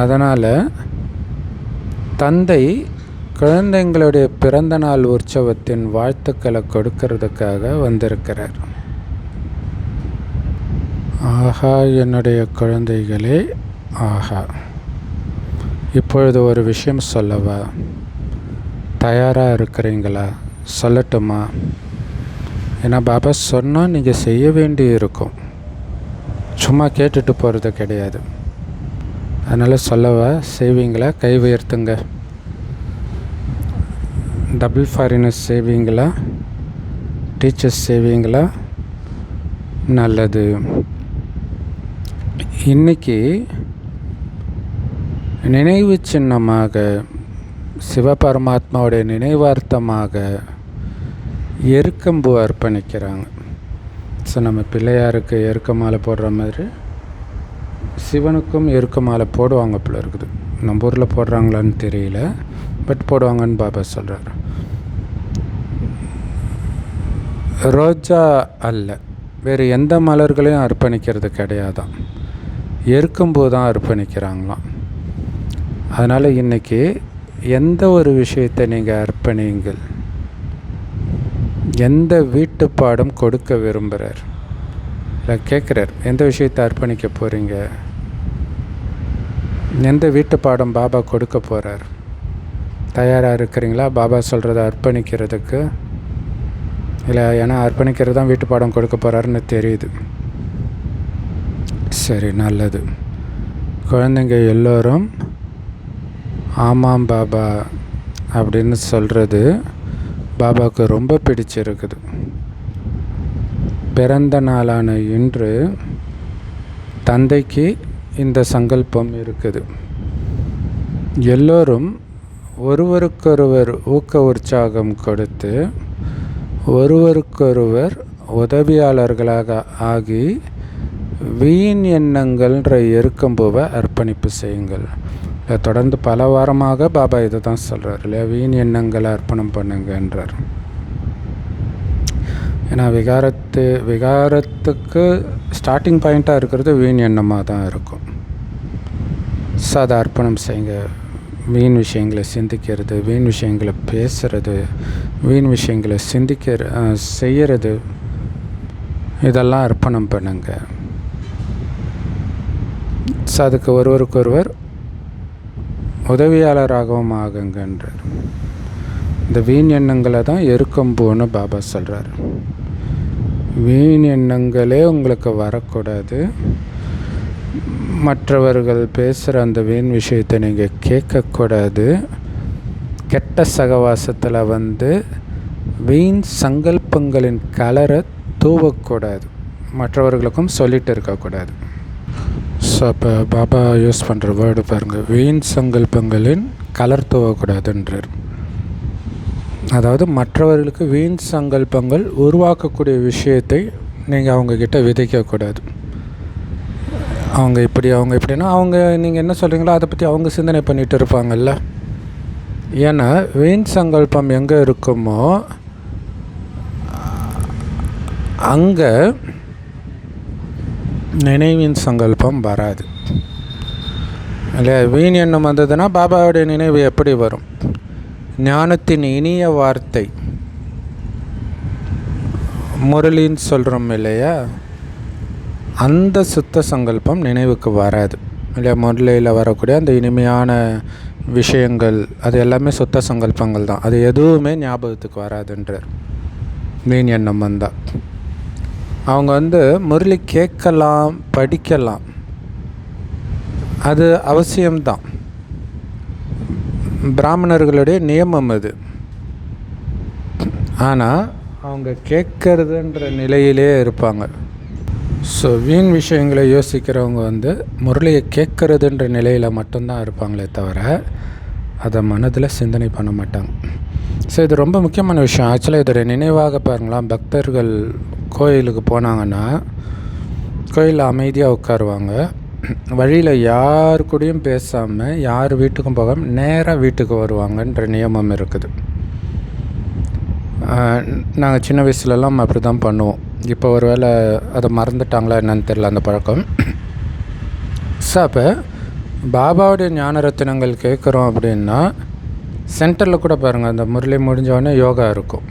அதனால் தந்தை குழந்தைங்களுடைய பிறந்தநாள் உற்சவத்தின் வாழ்த்துக்களை கொடுக்கறதுக்காக வந்திருக்கிறார். ஆஹா என்னுடைய குழந்தைகளே, ஆஹா, இப்பொழுது ஒரு விஷயம் சொல்லவா? தயாராக இருக்கிறீங்களா? சொல்லட்டுமா? ஏன்னா பாபா சொன்னால் நீங்கள் செய்ய வேண்டி இருக்கும், சும்மா கேட்டுட்டு போகிறது கிடையாது. அதனால் சொல்லவா? செய்வீங்களா? கை உயர்த்துங்க. டபுள் ஃபாரினர்ஸ் செய்வீங்களா? டீச்சர்ஸ் செய்வீங்களா? நல்லது. இன்றைக்கி நினைவு சின்னமாக சிவபரமாத்மாவுடைய நினைவார்த்தமாக எருக்கம்பூ அர்ப்பணிக்கிறாங்க. ஸோ நம்ம பிள்ளையாருக்கு எருக்க மாலை போடுற மாதிரி சிவனுக்கும் எருக்க மாலை போடுவாங்க போல இருக்குது. நம்ம ஊரில் போடுறாங்களான்னு தெரியல, பட் போடுவாங்கன்னு பாபா சொல்கிறார். ரோஜா அல்ல, வேறு எந்த மலர்களையும் அர்ப்பணிக்கிறது கிடையாதான், எருக்கம்பூ தான் அர்ப்பணிக்கிறாங்களாம். அதனால் இன்றைக்கி எந்த ஒரு விஷயத்தை நீங்கள் அர்ப்பணிங்கள். எந்த வீட்டு பாடம் கொடுக்க விரும்புகிறார் இல்லை கேட்குறார், எந்த விஷயத்தை அர்ப்பணிக்க போகிறீங்க? எந்த வீட்டு பாடம் பாபா கொடுக்க போகிறார்? தயாராக இருக்கிறீங்களா பாபா சொல்கிறத அர்ப்பணிக்கிறதுக்கு? இல்லை, ஏன்னா அர்ப்பணிக்கிறது தான் வீட்டு பாடம் கொடுக்க போகிறாருன்னு தெரியுது. சரி, நல்லது. குழந்தைங்க எல்லோரும் ஆமாம் பாபா அப்படின்னு சொல்கிறது பாபாவுக்கு ரொம்ப பிடிச்சிருக்குது. பிறந்த நாளான இன்று தந்தைக்கு இந்த சங்கல்பம் இருக்குது. எல்லோரும் ஒருவருக்கொருவர் ஊக்க உற்சாகம் கொடுத்து ஒருவருக்கொருவர் உதவியாளர்களாக ஆகி வீண் எண்ணங்கள்ன்ற எருக்கம்பூவை அர்ப்பணிப்பு செய்யுங்கள். தொடர்ந்து பல வாரமாக பாபா இதை தான் சொல்கிறார் இல்லையா, வீண் எண்ணங்களை அர்ப்பணம் பண்ணுங்கன்றார். ஏன்னா விகாரத்துக்கு ஸ்டார்டிங் பாயிண்ட்டாக இருக்கிறது வீண் எண்ணமாக தான் இருக்கும். ஸோ அதை அர்ப்பணம் செய்யுங்க. வீண் விஷயங்களை சிந்திக்கிறது, வீண் விஷயங்களை பேசுகிறது, வீண் விஷயங்களை செய்கிறது, இதெல்லாம் அர்ப்பணம் பண்ணுங்க. ஸோ அதுக்கு ஒருவருக்கொருவர் உதவியாளராகவும் ஆகுங்கன்றார். இந்த வீண் எண்ணங்களை தான் எருக்கம்பூன்னு பாபா சொல்கிறார். வீண் எண்ணங்களே உங்களுக்கு வரக்கூடாது. மற்றவர்கள் பேசுகிற அந்த வீண் விஷயத்தை நீங்கள் கேட்கக்கூடாது. கெட்ட சகவாசத்தில் வீண் சங்கல்பங்களின் கலரை தூவக்கூடாது, மற்றவர்களுக்கும் சொல்லிட்டு இருக்கக்கூடாது. ஸோ அப்போ பாபா யூஸ் பண்ணுற வேர்டு பாருங்கள், வீண் சங்கல்பங்களின் கலர் தூவக்கூடாதுன்றார். அதாவது மற்றவர்களுக்கு வீண் சங்கல்பங்கள் உருவாக்கக்கூடிய விஷயத்தை நீங்கள் அவங்கக்கிட்ட விதைக்கக்கூடாது. அவங்க இப்படின்னா நீங்கள் என்ன சொல்கிறீங்களோ அதை பற்றி அவங்க சிந்தனை பண்ணிகிட்டு இருப்பாங்கல்ல. ஏன்னா வீண் சங்கல்பம் எங்கே இருக்குமோ அங்கே நினைவின் சங்கல்பம் வராது இல்லையா. வீண் எண்ணம் வந்ததுன்னா பாபாவுடைய நினைவு எப்படி வரும்? ஞானத்தின் இனிய வார்த்தை முரளின்னு சொல்கிறோம் இல்லையா, அந்த சுத்த சங்கல்பம் நினைவுக்கு வராது இல்லையா. முரளியில் வரக்கூடிய அந்த இனிமையான விஷயங்கள் அது எல்லாமே சுத்த சங்கல்பங்கள் தான். அது எதுவுமே ஞாபகத்துக்கு வராதுன்றார். வீண் எண்ணம் வந்தால் அவங்க முரளி கேட்கலாம், படிக்கலாம், அது அவசியம்தான், பிராமணர்களுடைய நியமம் அது. ஆனால் அவங்க கேட்கறதுன்ற நிலையிலே இருப்பாங்க. ஸோ வீண் விஷயங்களை யோசிக்கிறவங்க முரளியை கேட்கறதுன்ற நிலையில் மட்டும்தான் இருப்பாங்களே தவிர அதை மனதில் சிந்தனை பண்ண மாட்டாங்க. ஸோ இது ரொம்ப முக்கியமான விஷயம். ஆக்சுவலாக இதோடைய நினைவாக பாருங்களாம், பக்தர்கள் கோயிலுக்கு போனாங்கன்னா கோயிலில் அமைதியாக உட்காருவாங்க. வழியில் யார் கூடயும் பேசாமல் யார் வீட்டுக்கும் போகாமல் நேராக வீட்டுக்கு வருவாங்கன்ற நியமம் இருக்குது. நாங்கள் சின்ன வயசுலலாம் அப்படி தான் பண்ணுவோம். இப்போ ஒரு வேளை அதை மறந்துட்டாங்களா என்னன்னு தெரியல அந்த பழக்கம். ஸோ அப்போ பாபாவுடைய ஞான ரத்தினங்கள் கேட்குறோம் அப்படின்னா சென்டரில் கூட பாருங்கள், அந்த முரளி முடிஞ்சோடனே யோகா இருக்கும்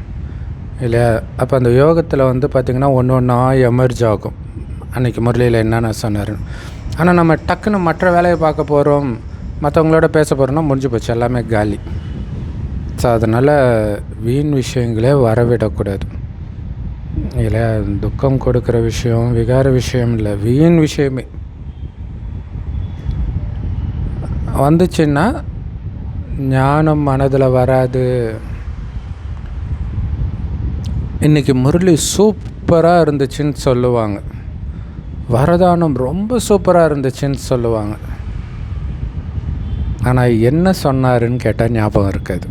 இல்லையா? அப்போ அந்த யோகத்தில் வந்து பார்த்திங்கன்னா ஒன்று ஒன்றா எமர்ஜ் ஆகும் அன்றைக்கி முரளியில் என்னென்ன சொன்னார். ஆனால் நம்ம டக்குன்னு மற்ற வேலையை பார்க்க போகிறோம், மற்றவங்களோட பேச போகிறோம்னா முடிஞ்சு போச்சு, எல்லாமே காலி. ஸோ அதனால் வீண் விஷயங்களே வரவிடக்கூடாது இல்லையா? துக்கம் கொடுக்குற விஷயம் விகார விஷயம் இல்லை, வீண் விஷயமே வந்துச்சுன்னா ஞானம் மனதில் வராது. இன்றைக்கி முரளி சூப்பராக இருந்துச்சுன்னு சொல்லுவாங்க, வரதானம் ரொம்ப சூப்பராக இருந்துச்சுன்னு சொல்லுவாங்க. ஆனால் என்ன சொன்னாருன்னு கேட்டால் ஞாபகம் இருக்காது.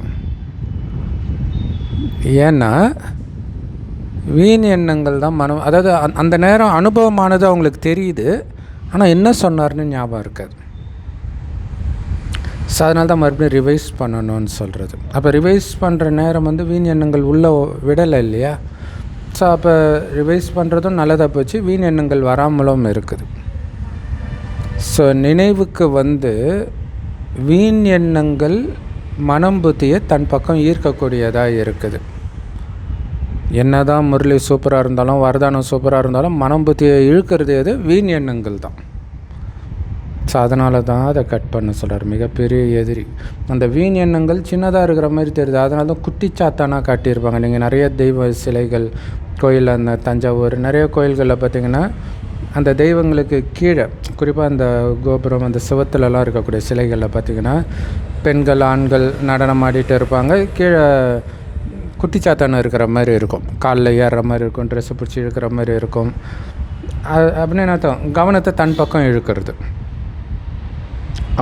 ஏன்னா வீண் எண்ணங்கள் தான் மனம், அதாவது அந்த நேரம் அனுபவமானது அவங்களுக்கு தெரியுது, ஆனால் என்ன சொன்னார்னு ஞாபகம் இருக்காது. ஸோ அதனால தான் மறுபடியும் ரிவைஸ் பண்ணணும்னு சொல்கிறது. அப்போ ரிவைஸ் பண்ணுற நேரம் வந்து வீண் எண்ணங்கள் உள்ளே விடலை இல்லையா? ஸோ அப்போ ரிவைஸ் பண்ணுறதும் நல்லதாக போச்சு, வீண் எண்ணங்கள் வராமலும் இருக்குது. ஸோ நினைவுக்கு வந்து வீண் எண்ணங்கள் மனம் புத்தியை தன் பக்கம் ஈர்க்கக்கூடியதாக இருக்குது. என்ன தான் முரளி சூப்பராக இருந்தாலும் வரதானம் சூப்பராக இருந்தாலும் மனம் புத்தியை இழுக்கிறது எது? வீண் எண்ணங்கள் தான். ஸோ அதனால தான் அதை கட் பண்ண சொல்கிறார். மிகப்பெரிய எதிரி அந்த வீண் எண்ணங்கள். சின்னதாக இருக்கிற மாதிரி தெரியுது, அதனால தான் குட்டிச்சாத்தானாக காட்டியிருப்பாங்க. நீங்கள் நிறைய தெய்வ சிலைகள் கோயில், அந்த தஞ்சாவூர் நிறைய கோயில்களில் பார்த்திங்கன்னா அந்த தெய்வங்களுக்கு கீழே, குறிப்பாக அந்த கோபுரம் அந்த சிவத்துலலாம் இருக்கக்கூடிய சிலைகளில் பார்த்திங்கன்னா பெண்கள் ஆண்கள் நடனம் ஆடிட்டு இருப்பாங்க, கீழே குட்டிச்சாத்தானம் இருக்கிற மாதிரி இருக்கும், காலில் ஏறுற மாதிரி இருக்கும், ட்ரெஸ்ஸை பிடிச்சி இழுக்கிற மாதிரி இருக்கும். அப்படின்னு அர்த்தம் கவனத்தை தன் பக்கம் இழுக்கிறது.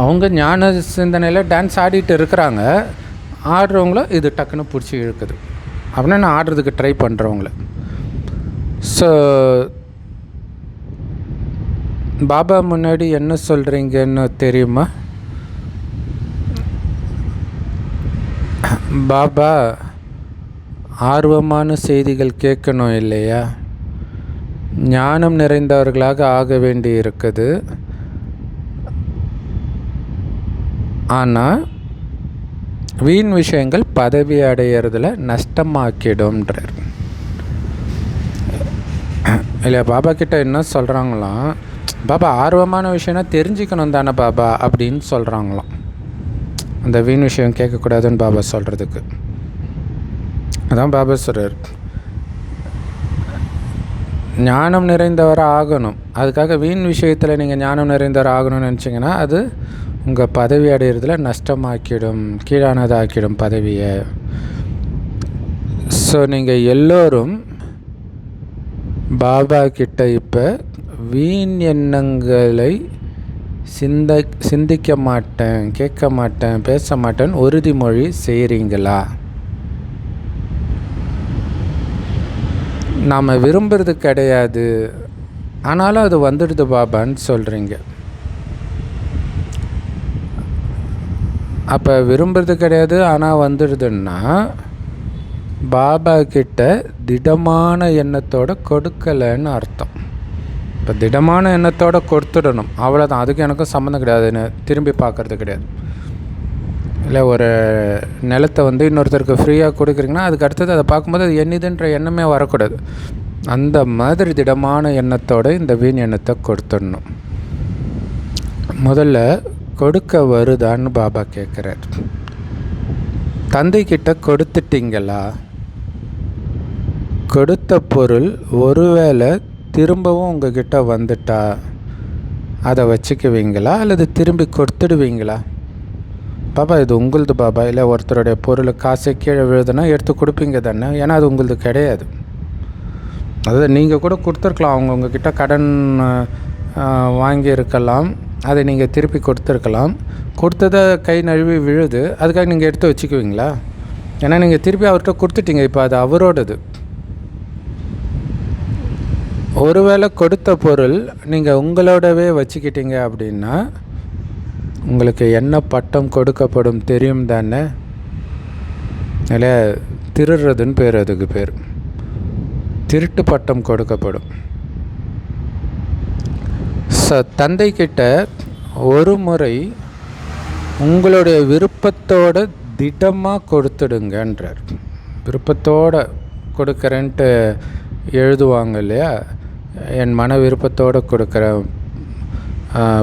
அவங்க ஞான சிந்தனையில் டான்ஸ் ஆடிட்டு இருக்கிறாங்க, ஆடுறவங்கள இது டக்குன்னு பிடிச்சி இழுக்குது அப்படின்னா நான் ஆடுறதுக்கு ட்ரை பண்ணுறவங்கள. ஸோ பாபா முன்னாடி என்ன சொல்கிறீங்கன்னு தெரியுமா? பாபா ஆர்வமான செய்திகள் கேட்கணும் இல்லையா? ஞானம் நிறைந்தவர்களாக ஆக வேண்டி இருக்குது. ஆனால் வீண் விஷயங்கள் பதவி அடையிறதுல நஷ்டமாக்கிடும்ன்றார் இல்லையா? பாபா கிட்ட என்ன சொல்கிறாங்களாம், பாபா ஆர்வமான விஷயம்னா தெரிஞ்சுக்கணும் தானே பாபா அப்படின்னு சொல்கிறாங்களாம். அந்த வீண் விஷயம் கேட்கக்கூடாதுன்னு பாபா சொல்கிறதுக்கு அதான் பாபா சொல்கிறார், ஞானம் நிறைந்தவராக ஆகணும். அதுக்காக வீண் விஷயத்தில் நீங்கள் ஞானம் நிறைந்தவராக ஆகணும்னு நினச்சிங்கன்னா அது உங்கள் பதவி அடையிறதுல நஷ்டமாக்கிடும், கீழானதாக்கிடும் பதவியை. ஸோ நீங்கள் எல்லோரும் பாபா கிட்ட இப்போ வீண் எண்ணங்களை சிந்திக்க மாட்டேன், கேட்க மாட்டேன், பேச மாட்டேன்னு உறுதிமொழி செய்கிறீங்களா? நாம் விரும்புறது கிடையாது, ஆனாலும் அது வந்துடுது பாபான்னு சொல்கிறீங்க. அப்போ விரும்புறது கிடையாது ஆனால் வந்துடுதுன்னா பாபா கிட்ட திடமான எண்ணத்தோடு கொடுக்கலைன்னு அர்த்தம். இப்போ திடமான எண்ணத்தோடு கொடுத்துடணும், அவ்வளோதான். அதுக்கு எனக்கும் சம்மந்தம் கிடையாதுன்னு திரும்பி பார்க்குறது கிடையாது. இல்லை ஒரு நிலத்தை வந்து இன்னொருத்தருக்கு ஃப்ரீயாக கொடுக்குறீங்கன்னா அதுக்கு அடுத்தது அதை பார்க்கும்போது அது என்னதுன்ற எண்ணமே வரக்கூடாது. அந்த மாதிரி திடமான எண்ணத்தோடு இந்த வீண் எண்ணத்தை கொடுத்துடணும். முதல்ல கொடுக்க வருதான்னு பாபா கேட்குறார். தந்தைக்கிட்ட கொடுத்துட்டீங்களா? கொடுத்த பொருள் ஒருவேளை திரும்பவும் உங்ககிட்ட வந்துட்டா அதை வச்சுக்குவீங்களா அல்லது திரும்பி கொடுத்துடுவீங்களா? பாபா இது உங்களுது பாபா. இல்லை ஒருத்தருடைய பொருள் காசை கீழே விழுதுன்னா எடுத்து கொடுப்பீங்க தானே, ஏன்னா அது உங்களது கிடையாது. அதாவது நீங்கள் கூட கொடுத்துருக்கலாம், அவங்க உங்ககிட்ட கடன் வாங்கியிருக்கலாம், அதை நீங்கள் திருப்பி கொடுத்துருக்கலாம். கொடுத்ததை கை நழுவி விழுது, அதுக்காக நீங்கள் எடுத்து வச்சுக்குவீங்களா? ஏன்னா நீங்கள் திருப்பி அவர்கிட்ட கொடுத்துட்டீங்க, இப்போ அது அவரோடது. ஒருவேளை கொடுத்த பொருள் நீங்கள் உங்களோடவே வச்சுக்கிட்டீங்க அப்படின்னா உங்களுக்கு என்ன பட்டம் கொடுக்கப்படும் தெரியும் தானே? இல்லை திருடுறதுன்னு பேர், அதுக்கு பேர் திருட்டு பட்டம் கொடுக்கப்படும். தந்தைக்கிட்ட ஒரு முறை உங்களுடைய விருப்பத்தோடு திடமாக கொடுத்துடுங்கன்றார். விருப்பத்தோடு கொடுக்குறேன்ட்டு எழுதுவாங்க இல்லையா, என் மன விருப்பத்தோடு கொடுக்குறேன்,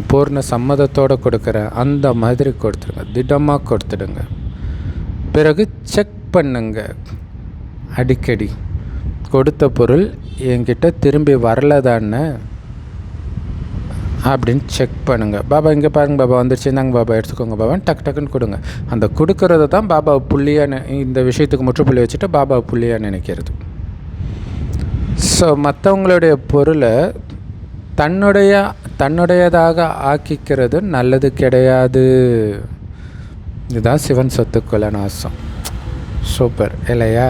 பூர்ண சம்மதத்தோடு கொடுக்குறேன், அந்த மாதிரி கொடுத்துடுங்க, திடமாக கொடுத்துடுங்க. பிறகு செக் பண்ணுங்க, அடிக்கடி கொடுத்த பொருள் என்கிட்ட திரும்பி வரலதானே அப்படின்னு செக் பண்ணுங்கள். பாபா இங்கே பாருங்க பாபா வந்துருச்சு, இந்தாங்க பாபா எடுத்துக்கோங்க பாபான்னு டக்குன்னு கொடுங்க. அந்த கொடுக்கறத தான் பாபா புள்ளியாக இந்த விஷயத்துக்கு முற்றுப்புள்ளி வச்சுட்டு பாபா புள்ளியாக நினைக்கிறது. ஸோ மற்றவங்களுடைய பொருளை தன்னுடையதாக ஆக்கிக்கிறது நல்லது கிடையாது. இதுதான் சிவன் சொத்துக்குள்ள நாசம். சூப்பர் இல்லையா?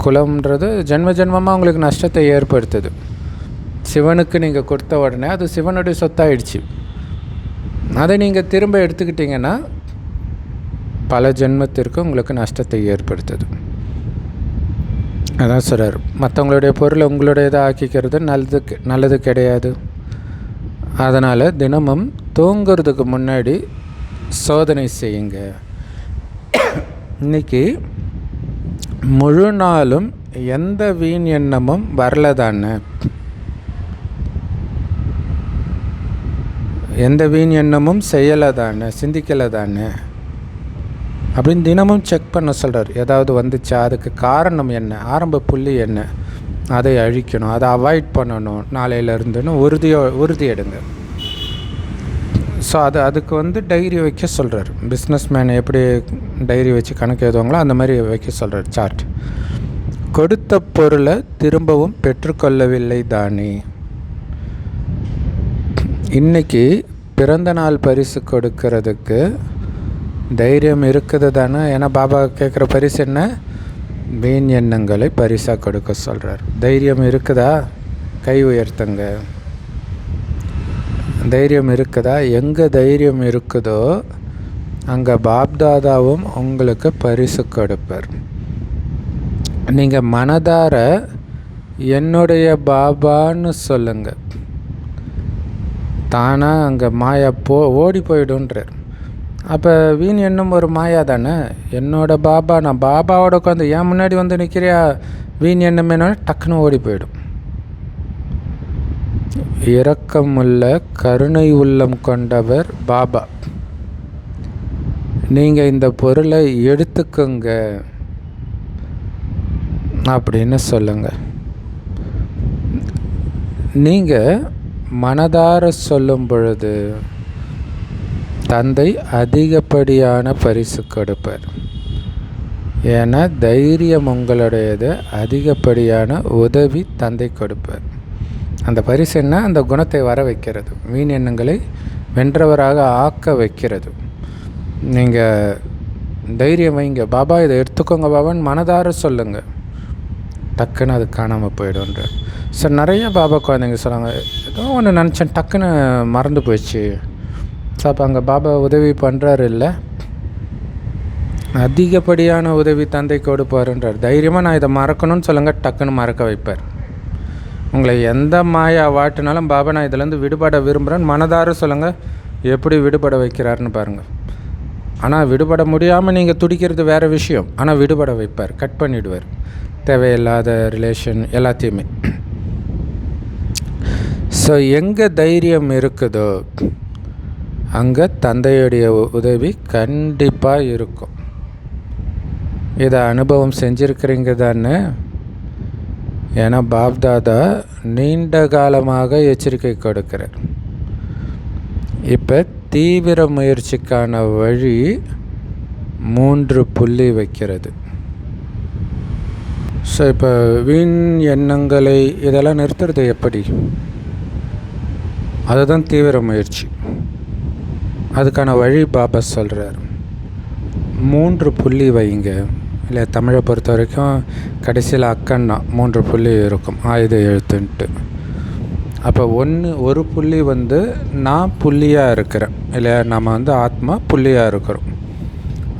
குலம்ன்றது ஜென்மமாக உங்களுக்கு நஷ்டத்தை ஏற்படுத்துது. சிவனுக்கு நீங்கள் கொடுத்த உடனே அது சிவனுடைய சொத்தாயிடுச்சு. அதை நீங்கள் திரும்ப எடுத்துக்கிட்டிங்கன்னா பல ஜென்மத்திற்கு உங்களுக்கு நஷ்டத்தை ஏற்படுத்துது. அதான் சொல்கிறார், மற்றவங்களுடைய பொருளை உங்களுடையதாக ஆக்கிக்கிறது நல்லது கிடையாது. அதனால் தினமும் தூங்குறதுக்கு முன்னாடி சோதனை செய்யுங்க. இன்றைக்கி முழு நாளும் எந்த வீண் எண்ணமும் வரலதானே, எந்த வீண் எண்ணமும் செய்யலை தானே, சிந்திக்கலை தானே அப்படின்னு தினமும் செக் பண்ண சொல்கிறார். ஏதாவது வந்துச்சா, அதுக்கு காரணம் என்ன, ஆரம்ப புள்ளி என்ன, அதை அழிக்கணும், அதை அவாய்ட் பண்ணணும் நாளையிலேருந்துன்னு உறுதி எடுங்க. ஸோ அதுக்கு டைரி வைக்க சொல்கிறார். பிஸ்னஸ் மேன் எப்படி டைரி வச்சு கணக்கு எழுதுவாங்களோ அந்த மாதிரி வைக்க சொல்கிறார் சார்ட். கொடுத்த பொருளை திரும்பவும் பெற்றுக்கொள்ளவில்லை தானே. இன்றைக்கி பிறந்த நாள் பரிசு கொடுக்கறதுக்கு தைரியம் இருக்குது தானே. ஏன்னா பாபா கேட்குற பரிசு என்ன, வீண் எண்ணங்களை பரிசாக கொடுக்க சொல்கிறார். தைரியம் இருக்குதா, கை உயர்த்துங்க. தைரியம் இருக்குதா? எங்கே தைரியம் இருக்குதோ அங்கே பாப்தாதாவும் உங்களுக்கு பரிசு கொடுப்பார். நீங்கள் மனதார என்னுடைய பாபான்னு சொல்லுங்கள், தானாக அங்கே மாயா ஓடி போயிடுன்றார். அப்போ வீண் எண்ணம் ஒரு மாயா தானே. என்னோட பாபா, நான் பாபாவோட உட்காந்து ஏன் முன்னாடி வந்து நிற்கிறியா, வீண் எண்ணம் என்னன்னா டக்குன்னு ஓடி போயிடும். இரக்கமுள்ள கருணை உள்ளம் கொண்டவர் பாபா. நீங்கள் இந்த பொருளை எடுத்துக்கோங்க அப்படின்னு சொல்லுங்கள். நீங்கள் மனதார சொல்லும் பொழுது தந்தை அதிகப்படியான பரிசு கொடுப்பார். ஏன்னா தைரியம் உங்களுடையது, அதிகப்படியான உதவி தந்தை கொடுப்பார். அந்த பரிசு என்ன, அந்த குணத்தை வர வைக்கிறது, வீண் எண்ணங்களை வென்றவராக ஆக்க வைக்கிறது. நீங்கள் தைரியம் வைங்க, பாபா இதை எடுத்துக்கோங்க பாபான்னு மனதார சொல்லுங்கள், டக்குன்னு அது காணாமல் போய்டுன்ற. ஸோ நிறைய பாபா குழந்தைங்க சொல்கிறாங்க, ஏதோ ஒன்று நினச்சேன் டக்குன்னு மறந்து போயிடுச்சு. ஸோ அப்போ அங்கே பாபா உதவி பண்ணுறாரு இல்லை, அதிகப்படியான உதவி தந்தை கொடுப்பாருன்றார். தைரியமாக நான் இதை மறக்கணும்னு சொல்லுங்கள், டக்குன்னு மறக்க வைப்பார். உங்களை எந்த மாயா வாட்டினாலும் பாபா நான் இதிலேருந்து விடுபட விரும்புகிறேன்னு மனதார சொல்லுங்கள், எப்படி விடுபட வைக்கிறாருன்னு பாருங்கள். ஆனால் விடுபட முடியாமல் நீங்கள் துடிக்கிறது வேறு விஷயம், ஆனால் விடுபட வைப்பார், கட் பண்ணிவிடுவார் தேவையில்லாத ரிலேஷன் எல்லாத்தையுமே. ஸோ எங்கே தைரியம் இருக்குதோ அங்கே தந்தையுடைய உதவி கண்டிப்பாக இருக்கும். இதை அனுபவம் செஞ்சுருக்கிறீங்க தானே. ஏன்னா பாப்தாதா நீண்ட காலமாக எச்சரிக்கை கொடுக்கிறார். இப்போ தீவிர முயற்சிக்கான வழி 3 புள்ளி வைக்கிறது. ஸோ இப்போ வீண் எண்ணங்களை இதெல்லாம் நிறுத்துறது எப்படி, அதுதான் தீவிர முயற்சி. அதுக்கான வழி பாபா சொல்கிறார். 3 புள்ளி வைங்க. இல்லை தமிழை பொறுத்த வரைக்கும் கடைசியில் அக்கன்னா 3 புள்ளி இருக்கும், ஆயுத எழுத்துன்ட்டு. அப்போ ஒரு புள்ளி நான் புள்ளியாக இருக்கிறேன் இல்லையா, நம்ம ஆத்மா புள்ளியாக இருக்கிறோம்.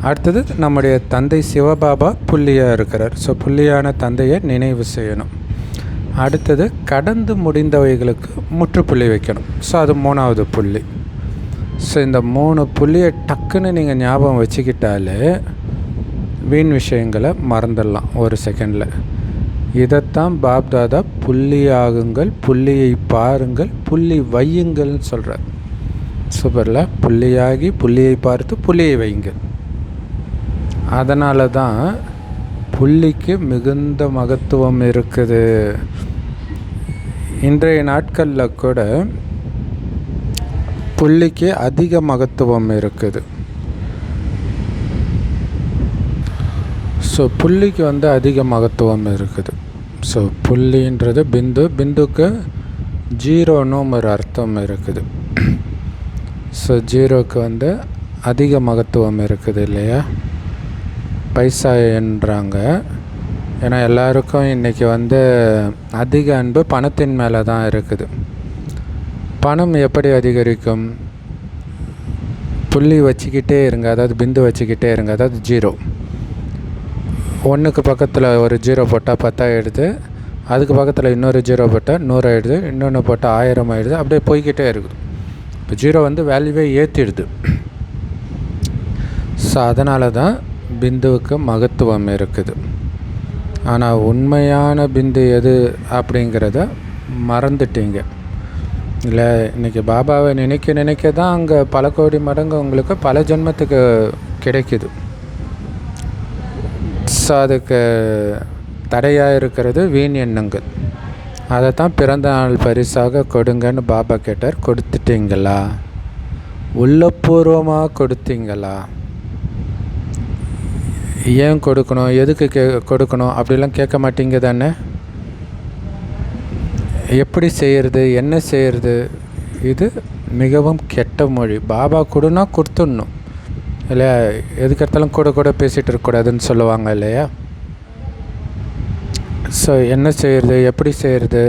அடுத்தது நம்முடைய தந்தை சிவபாபா புள்ளியாக இருக்கிறார். ஸோ புள்ளியான தந்தையை நினைவு செய்யணும். அடுத்தது கடந்து முடிந்தவைகளுக்கு முற்றுப்புள்ளி வைக்கணும். ஸோ அது 3வது புள்ளி. ஸோ இந்த 3 புள்ளியை டக்குன்னு நீங்கள் ஞாபகம் வச்சுக்கிட்டாலே வீண் விஷயங்களை மறந்துடலாம் ஒரு செகண்டில். இதைத்தான் பாப்தாதா புள்ளியாகுங்கள், புள்ளியை பாருங்கள், புள்ளி வையுங்கள்னு சொல்கிறார். சூப்பரில் புள்ளியாகி புள்ளியை பார்த்து புள்ளியை வையுங்கள். அதனால தான் புள்ளிக்கு மிகுந்த மகத்துவம் இருக்குது. இன்றைய நாட்களில் கூட புள்ளிக்கு அதிக மகத்துவம் இருக்குது. ஸோ புள்ளிக்கு அதிக மகத்துவம் இருக்குது. ஸோ புள்ளின்றது பிந்துக்கு 0ன்னு ஒரு அர்த்தம் இருக்குது. ஸோ 0க்கு அதிக மகத்துவம் இருக்குது இல்லையா? பைசா என்றாங்க. ஏன்னா எல்லாருக்கும் இன்றைக்கி அதிக அன்பு பணத்தின் மேலே தான் இருக்குது. பணம் எப்படி அதிகரிக்கும்? புள்ளி வச்சுக்கிட்டே இருங்க, அதாவது பிந்து வச்சுக்கிட்டே இருங்க, அதாவது 0. 1க்கு பக்கத்தில் ஒரு 0 போட்டால் 10 ஆகிடுது, அதுக்கு பக்கத்தில் இன்னொரு 0 போட்டால் 100 ஆகிடுது, இன்னொன்று போட்டால் 1000 ஆகிடுது, அப்படியே போய்கிட்டே இருக்குது. இப்போ 0 வேல்யூவே ஏற்றிடுது. ஸோ அதனால தான் பிந்துவுக்கு மகத்துவம் இருக்குது. ஆனால் உண்மையான பிந்து எது அப்படிங்கிறத மறந்துட்டீங்க இல்லை? இன்றைக்கி பாபாவை நினைக்க தான் அங்கே பல கோடி மடங்கு உங்களுக்கு பல ஜென்மத்துக்கு கிடைக்குது. ஸோ அதுக்கு தடையாக இருக்கிறது வீண் எண்ணங்கள். அதை தான் பிறந்த நாள் பரிசாக கொடுங்கன்னு பாபா கேட்டார். கொடுத்துட்டீங்களா? உள்ளபூர்வமாக கொடுத்தீங்களா? ஏன் கொடுக்கணும், எதுக்கு கொடுக்கணும் அப்படிலாம் கேட்க மாட்டீங்க தானே? எப்படி செய்கிறது, என்ன செய்கிறது? இது மிகவும் கெட்ட மொழி. பாபா கொடுனா கொடுத்துடணும் இல்லையா? எதுக்கெடுத்தாலும் கூட பேசிகிட்டு இருக்கக்கூடாதுன்னு சொல்லுவாங்க இல்லையா? ஸோ என்ன செய்கிறது, எப்படி செய்கிறது,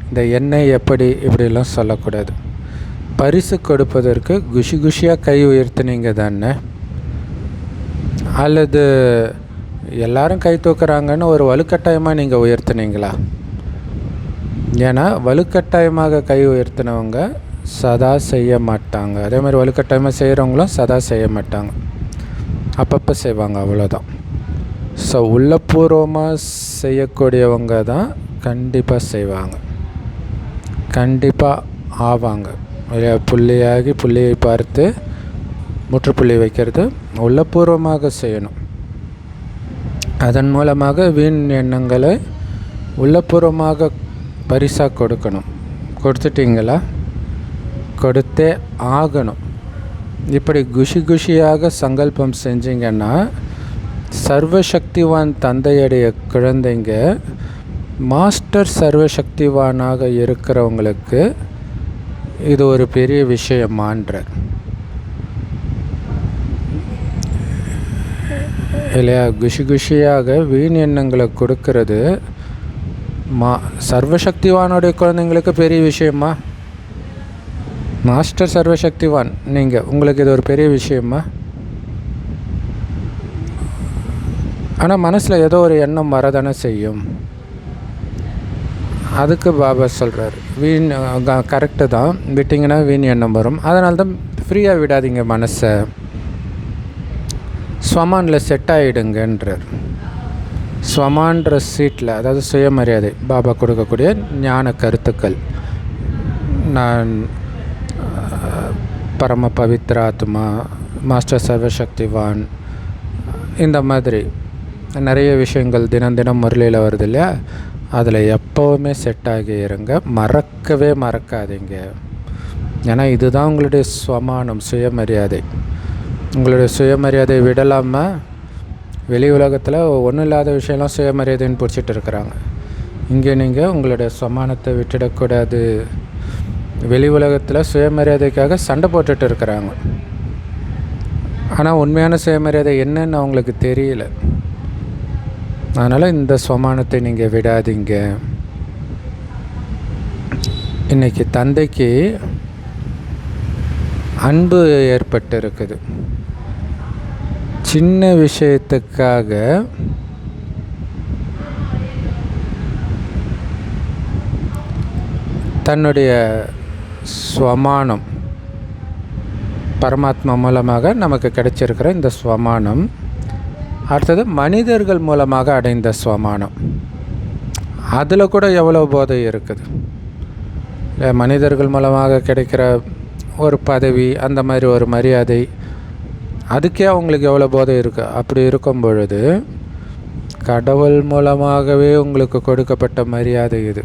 இந்த எண்ணெய் எப்படி, இப்படிலாம் சொல்லக்கூடாது. பரிசு கொடுப்பதற்கு குஷியாக கை உயர்த்தினீங்க தானே? அல்லது எல்லாரும் கை தூக்குறாங்கன்னு ஒரு வலுக்கட்டாயமாக நீங்கள் உயர்த்தினீங்களா? ஏன்னா வலுக்கட்டாயமாக கை உயர்த்தினவங்க சதா செய்ய மாட்டாங்க. அதே மாதிரி வலுக்கட்டாயமாக செய்கிறவங்களும் சதா செய்ய மாட்டாங்க, அப்பப்போ செய்வாங்க, அவ்வளோதான். ஸோ உள்ளபூர்வமாக செய்யக்கூடியவங்க தான் கண்டிப்பாக செய்வாங்க, கண்டிப்பாக ஆவாங்க இல்லையா? புள்ளியாகி புள்ளியை பார்த்து முற்றுப்புள்ளி வைக்கிறது உள்ளபூர்வமாக செய்யணும். அதன் மூலமாக வீண் எண்ணங்களை உள்ளபூர்வமாக பரிசாக கொடுக்கணும். கொடுத்துட்டிங்களா? கொடுத்தே ஆகணும். இப்படி குஷியாக சங்கல்பம் செஞ்சிங்கன்னா சர்வசக்திவான் தந்தையுடைய குழந்தைங்க மாஸ்டர் சர்வசக்திவானாக இருக்கிறவங்களுக்கு இது ஒரு பெரிய விஷயமான்றார் இல்லையா? குஷியாக வீண் எண்ணங்களை கொடுக்கறது சர்வசக்திவானுடைய குழந்தைங்களுக்கு பெரிய விஷயமா? மாஸ்டர் சர்வசக்திவான் நீங்கள், உங்களுக்கு இது ஒரு பெரிய விஷயமா? ஆனால் மனசில் ஏதோ ஒரு எண்ணம் வரதானே செய்யும். அதுக்கு பாபா சொல்கிறார், வீண் கரெக்டு தான், விட்டிங்கன்னா வீண் எண்ணம் வரும். அதனால தான் ஃப்ரீயாக விடாதீங்க மனசை, ஸ்வமானில் செட் ஆகிடுங்கன்றார். ஸ்வமான்ற சீட்டில், அதாவது சுயமரியாதை, பாபா கொடுக்கக்கூடிய ஞான கருத்துக்கள், நான் பரம பவித்ர ஆத்மா, மாஸ்டர் சர்வசக்திவான், இந்த மாதிரி நிறைய விஷயங்கள் தினம் முரளியில் வருது இல்லையா? அதில் எப்போவுமே செட் ஆகி இருங்க, மறக்கவே மறக்காதீங்க. ஏன்னா இதுதான் உங்களுடைய ஸ்வமானம், சுயமரியாதை. உங்களுடைய சுயமரியாதை விடலாமல் வெளி உலகத்தில் ஒன்றும் இல்லாத விஷயம்லாம் சுயமரியாதைன்னு பிடிச்சிட்டு இருக்கிறாங்க. இங்கே நீங்கள் உங்களுடைய ஸ்வமானத்தை விட்டுடக்கூடாது. வெளி உலகத்தில் சுயமரியாதைக்காக சண்டை போட்டுட்டு இருக்கிறாங்க. ஆனால் உண்மையான சுயமரியாதை என்னன்னு அவங்களுக்கு தெரியல. அதனால் இந்த ஸ்வமானத்தை நீங்கள் விடாதீங்க. இன்றைக்கி தந்தைக்கு அன்பு ஏற்பட்டு இருக்குது. சின்ன விஷயத்துக்காக தன்னுடைய ஸ்வமானம் பரமாத்மா மூலமாக நமக்கு கிடைச்சிருக்கிற இந்த ஸ்வமானம், அடுத்தது மனிதர்கள் மூலமாக அடைந்த ஸ்வமானம், அதில் கூட எவ்வளோ போதை இருக்குது. மனிதர்கள் மூலமாக கிடைக்கிற ஒரு பதவி, அந்த மாதிரி ஒரு மரியாதை, அதுக்கே அவங்களுக்கு எவ்வளோ போதை இருக்குது. அப்படி இருக்கும் பொழுது கடவுள் மூலமாகவே உங்களுக்கு கொடுக்கப்பட்ட மரியாதை இது.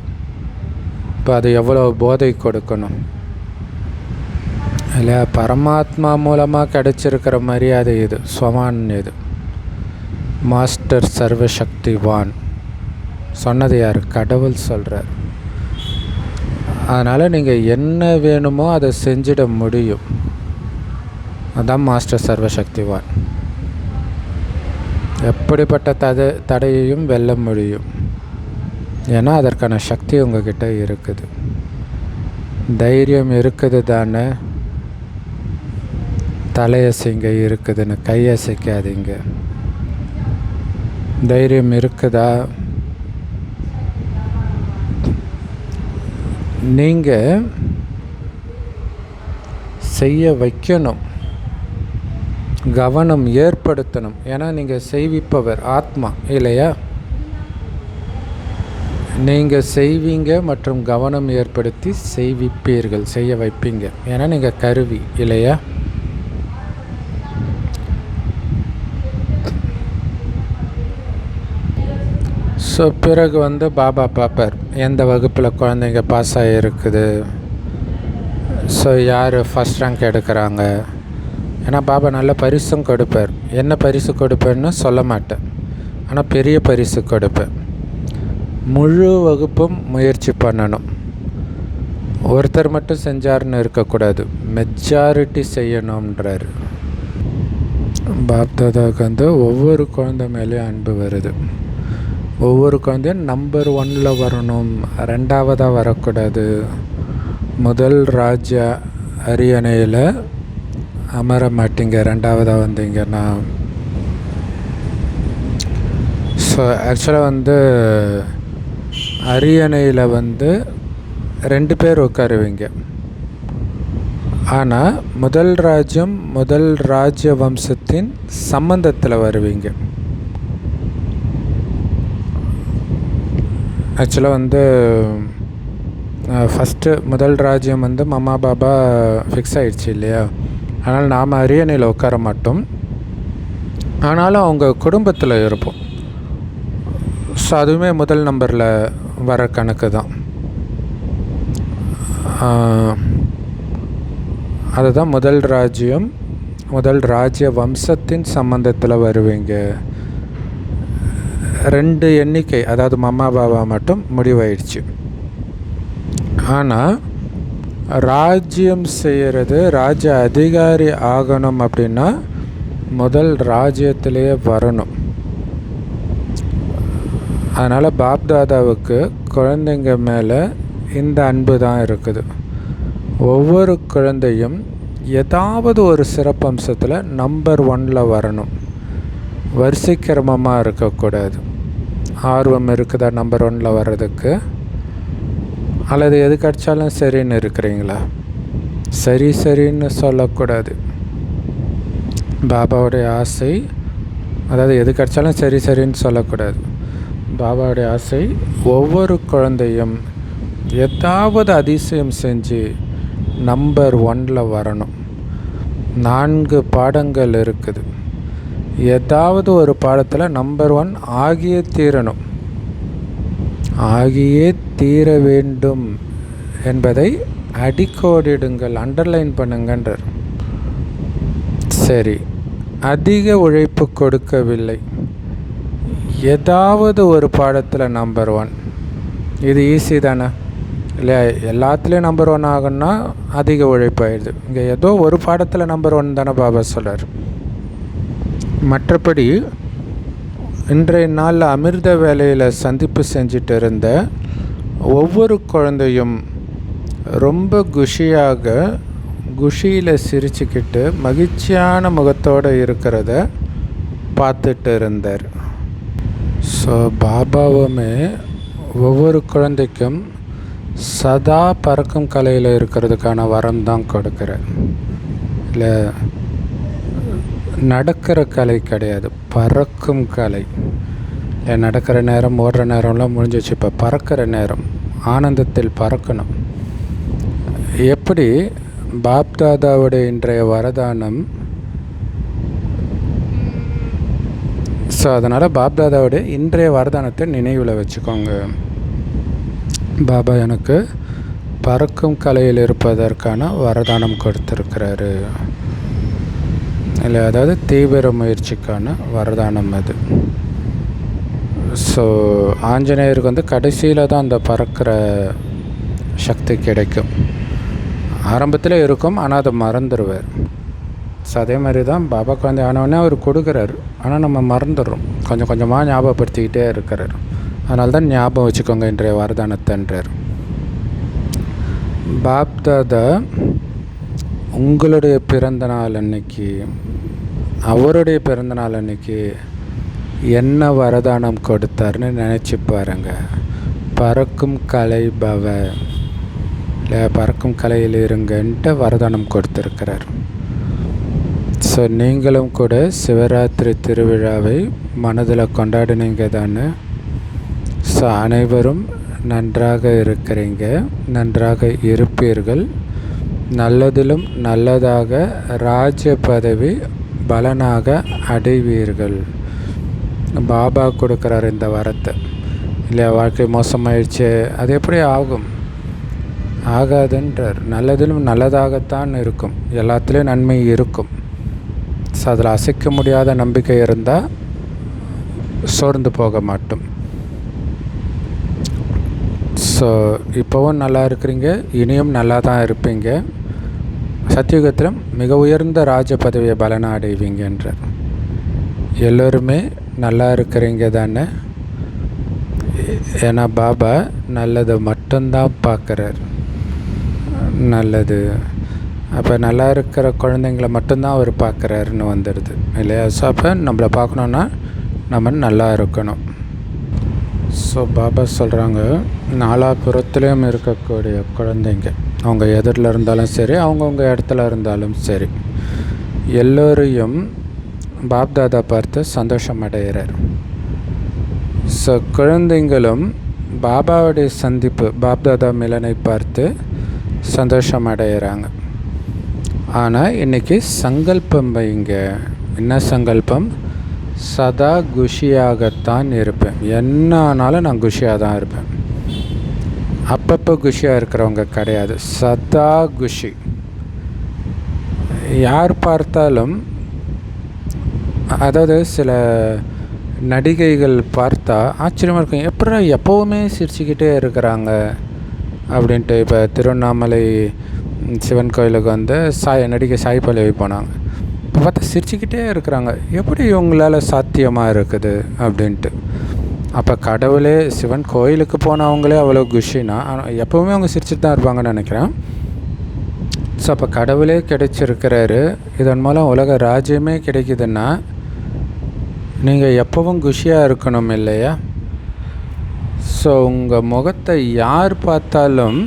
இப்போ அது எவ்வளோ போதை கொடுக்கணும் இல்லையா? பரமாத்மா மூலமாக கிடைச்சிருக்கிற மரியாதை இது, ஸ்வமான் இது. மாஸ்டர் சர்வசக்திவான் சொன்னது யார்? கடவுள் சொல்கிறார். அதனால் நீங்கள் என்ன வேணுமோ அதை செஞ்சிட முடியும். அதான் மாஸ்டர் சர்வசக்திவான். எப்படிப்பட்ட தடையையும் வெல்ல முடியும். ஏன்னா அதற்கான சக்தி உங்ககிட்ட இருக்குது. தைரியம் இருக்குது தானே? தலையசைங்க இருக்குதுன்னு கையசைக்காதீங்க. தைரியம் இருக்குதா? நீங்கள் செய்ய வைக்கணும், கவனம் ஏற்படுத்தணும். ஏன்னா நீங்கள் செய்விப்பவர் ஆத்மா இல்லையா? நீங்கள் செய்வீங்க மற்றும் கவனம் ஏற்படுத்தி செய்விப்பீர்கள், செய்ய வைப்பீங்க. ஏன்னா நீங்கள் கருவி இல்லையா? ஸோ பிறகு பாபா பார்ப்பார், எந்த வகுப்பில் குழந்தைங்க பாஸ் ஆகிருக்குது, ஸோ யார் ஃபஸ்ட் ரேங்க் எடுக்கிறாங்க. ஏன்னா பாபா நல்ல பரிசும் கொடுப்பார். என்ன பரிசு கொடுப்பேன்னு சொல்ல மாட்டேன், ஆனால் பெரிய பரிசு கொடுப்பேன். முழு வகுப்பும் முயற்சி பண்ணணும். ஒருத்தர் மட்டும் செஞ்சார்னு இருக்கக்கூடாது, மெஜாரிட்டி செய்யணுன்றார். பாப்தாதாவுக்கு ஒவ்வொரு குழந்தை மேலேயும் அன்பு வருது. ஒவ்வொரு குழந்தையும் நம்பர் 1 வரணும், 2வதாக வரக்கூடாது. முதல் ராஜ்ய அரியணையில் அமர மாட்டீங்க 2வதாக வந்தீங்கன்னா. ஸோ ஆக்சுவலாக அரியணையில் 2 பேர் உட்காருவீங்க. ஆனால் முதல் ராஜ்யம் முதல் ராஜ்ய வம்சத்தின் சம்பந்தத்தில் வருவீங்க. ஆக்சுவலாக ஃபஸ்ட்டு முதல் ராஜ்யம் மம்மா பாபா ஃபிக்ஸ் ஆகிடுச்சு இல்லையா? அதனால் நாம் அரியணையில் உட்கார மாட்டோம், ஆனாலும் அவங்க குடும்பத்தில் இருப்போம். ஸோ அதுவுமே முதல் நம்பரில் வர கணக்கு தான். அதுதான் முதல் ராஜ்யம் முதல் ராஜ்ய வம்சத்தின் சம்பந்தத்தில் வருவீங்க. 2 எண்ணிக்கை, அதாவது மம்மா பாபா மட்டும் முடிவாயிடுச்சு. ஆனால் ராஜ்யம் செய்கிறது, ராஜ்ய அதிகாரி ஆகணும் அப்படின்னா முதல் ராஜ்யத்திலேயே வரணும். அதனால் பாப்தாதாவுக்கு குழந்தைங்க மேலே இந்த அன்பு தான் இருக்குது. ஒவ்வொரு குழந்தையும் ஏதாவது ஒரு சிறப்பம்சத்தில் நம்பர் 1 வரணும். வரிசை கிரமமாக இருக்கக்கூடாது. ஆர்வம் இருக்குதா நம்பர் 1 வர்றதுக்கு? அல்லது எது கிடைச்சாலும் சரின்னு இருக்கிறீங்களா? சரின்னு சொல்லக்கூடாது. பாபாவுடைய ஆசை, அதாவது எது கிடைச்சாலும் சரின்னு சொல்லக்கூடாது. பாபாவுடைய ஆசை ஒவ்வொரு குழந்தையும் ஏதாவது அதிசயம் செஞ்சு நம்பர் 1 வரணும். 4 பாடங்கள் இருக்குது. ஏதாவது ஒரு பாடத்தில் நம்பர் 1 ஆகியே தீரணும், ஆகியே தீர வேண்டும் என்பதை அடிக்கோடிடுங்கள், அண்டர்லைன் பண்ணுங்கன்றார். சரி, அதிக உழைப்பு கொடுக்கவில்லை, ஏதாவது ஒரு பாடத்தில் நம்பர் 1, இது ஈஸி தானே இல்லையா? எல்லாத்துலேயும் நம்பர் 1 ஆகுன்னா அதிக உழைப்பு ஆயிடுது. இங்கே ஏதோ ஒரு பாடத்தில் நம்பர் 1 தானே பாபா சொல்கிறார். மற்றபடி இன்றைய நாளில் அமிர்த வேலையில் சந்திப்பு செஞ்சுட்டு இருந்த ஒவ்வொரு குழந்தையும் ரொம்ப குஷியில் சிரிச்சுக்கிட்டு மகிழ்ச்சியான முகத்தோடு இருக்கிறத பார்த்துட்டு இருந்தார். ஸோ பாபாவுமே ஒவ்வொரு குழந்தைக்கும் சதா பறக்கும் கலையில் இருக்கிறதுக்கான வரம் தான் கொடுக்குறார். இல்லை, நடக்கிற கலை கிடையாது, பறக்கும் கலை. இல்லை, நடக்கிற நேரம் ஓடுற நேரம்லாம் முடிஞ்சிச்சு, இப்போ பறக்கிற நேரம், ஆனந்தத்தில் பறக்கணும். எப்படி பாப்தாதாவுடைய இன்றைய வரதானம். ஸோ அதனால் பாப்தாதாவுடைய இன்றைய வரதானத்தை நினைவில் வச்சுக்கோங்க. பாபா எனக்கு பறக்கும் கலையில் இருப்பதற்கான வரதானம் கொடுத்துருக்கிறாரு. இல்லை, அதாவது தீவிர முயற்சிக்கான வரதானம் அது. ஸோ ஆஞ்சநேயருக்கு வந்து கடைசியில் தான் அந்த பறக்கிற சக்தி கிடைக்கும். ஆரம்பத்தில் இருக்கும், ஆனால் அதை மறந்துடுவார். ஸோ அதே மாதிரி தான் பாபா குழந்தை ஆனவொடனே அவர் கொடுக்குறாரு, ஆனால் நம்ம மறந்துடுறோம். கொஞ்சம் கொஞ்சமாக ஞாபகப்படுத்திக்கிட்டே இருக்கிறார். அதனால தான் ஞாபகம் வச்சுக்கோங்க இன்றைய வரதானத்தன்றார். பாப்தாதா உங்களுடைய பிறந்த நாள் அன்னைக்கு, அவருடைய பிறந்த நாள் அன்னைக்கு என்ன வரதானம் கொடுத்தாருன்னு நினச்சி பாருங்க. பறக்கும் கலை பவ, இல்லை பறக்கும் கலையில் இருங்கன்ட்டு வரதானம் கொடுத்துருக்கிறார். ஸோ நீங்களும் கூட சிவராத்திரி திருவிழாவை மனதில் கொண்டாடினீங்க தானே. ஸோ அனைவரும் நன்றாக இருக்கிறீங்க, நன்றாக இருப்பீர்கள். நல்லதிலும் நல்லதாக ராஜ பதவி பலனாக அடைவீர்கள். பாபா கொடுக்குறார் இந்த வரத்தை. இல்லையா, வாழ்க்கை மோசமாயிடுச்சு, அது எப்படி ஆகும்? ஆகாதுன்றார். நல்லதிலும் நல்லதாகத்தான் இருக்கும், எல்லாத்துலேயும் நன்மை இருக்கும். ஸோ அதில் அசைக்க முடியாத நம்பிக்கை இருந்தால் சோர்ந்து போக மாட்டோம். ஸோ இப்போவும் நல்லா இருக்கிறீங்க, இனியும் நல்லா தான் இருப்பீங்க. சத்தியுகத்திலும் மிக உயர்ந்த ராஜ பதவியை பலனாக அடைவீங்கன்றார். எல்லோருமே நல்லா இருக்கிறீங்க தானே. ஏன்னா பாபா நல்லதை மட்டும்தான் பார்க்குறார். நல்லது, அப்போ நல்லா இருக்கிற குழந்தைங்கள மட்டும்தான் அவர் பார்க்குறாருன்னு வந்துடுது இல்லையா. ஸோ அப்போ நம்மளை பார்க்கணுன்னா நம்ம நல்லா இருக்கணும். ஸோ பாபா சொல்கிறாங்க, நாலாபுறத்துலேயும் இருக்கக்கூடிய குழந்தைங்க, அவங்க எதிரில் இருந்தாலும் சரி, அவங்கவுங்க இடத்துல இருந்தாலும் சரி, எல்லோரையும் பாப்தாதா பார்த்து சந்தோஷம் அடைகிறார். ஸோ குழந்தைங்களும் பாபாவுடைய சந்திப்பு, பாப்தாதா மிலனை பார்த்து சந்தோஷம் அடைகிறாங்க. ஆனால் இன்றைக்கி சங்கல்பம் வைங்க. என்ன சங்கல்பம்? சதா குஷியாகத்தான் இருப்பேன், என்ன ஆனாலும் நான் குஷியாக தான் இருப்பேன். அப்பப்போ குஷியாக இருக்கிறவங்க கிடையாது, சதா குஷி. யார் பார்த்தாலும், அதாவது சில நடிகைகள் பார்த்தா ஆச்சரியமாக இருக்கும், எப்படா எப்போவுமே சிரிச்சுக்கிட்டே இருக்கிறாங்க அப்படின்ட்டு. இப்போ திருவண்ணாமலை சிவன் கோயிலுக்கு வந்து நடிகை சாய் பல்லவி போனாங்க. இப்போ பார்த்தா சிரிச்சுக்கிட்டே இருக்கிறாங்க, எப்படி இவங்களால் சாத்தியமாக இருக்குது அப்படின்ட்டு. அப்போ கடவுளே, சிவன் கோயிலுக்கு போனவங்களே அவ்வளோ குஷினா, ஆனால் எப்போவுமே அவங்க சிரிச்சுட்டு தான் இருப்பாங்கன்னு நினைக்கிறேன். ஸோ அப்போ கடவுளே கிடைச்சிருக்கிறாரு, இதன் மூலம் உலக ராஜ்யமே கிடைக்குதுன்னா நீங்கள் எப்போவும் குஷியாக இருக்கணும் இல்லையா. ஸோ உங்கள் முகத்தை யார் பார்த்தாலும்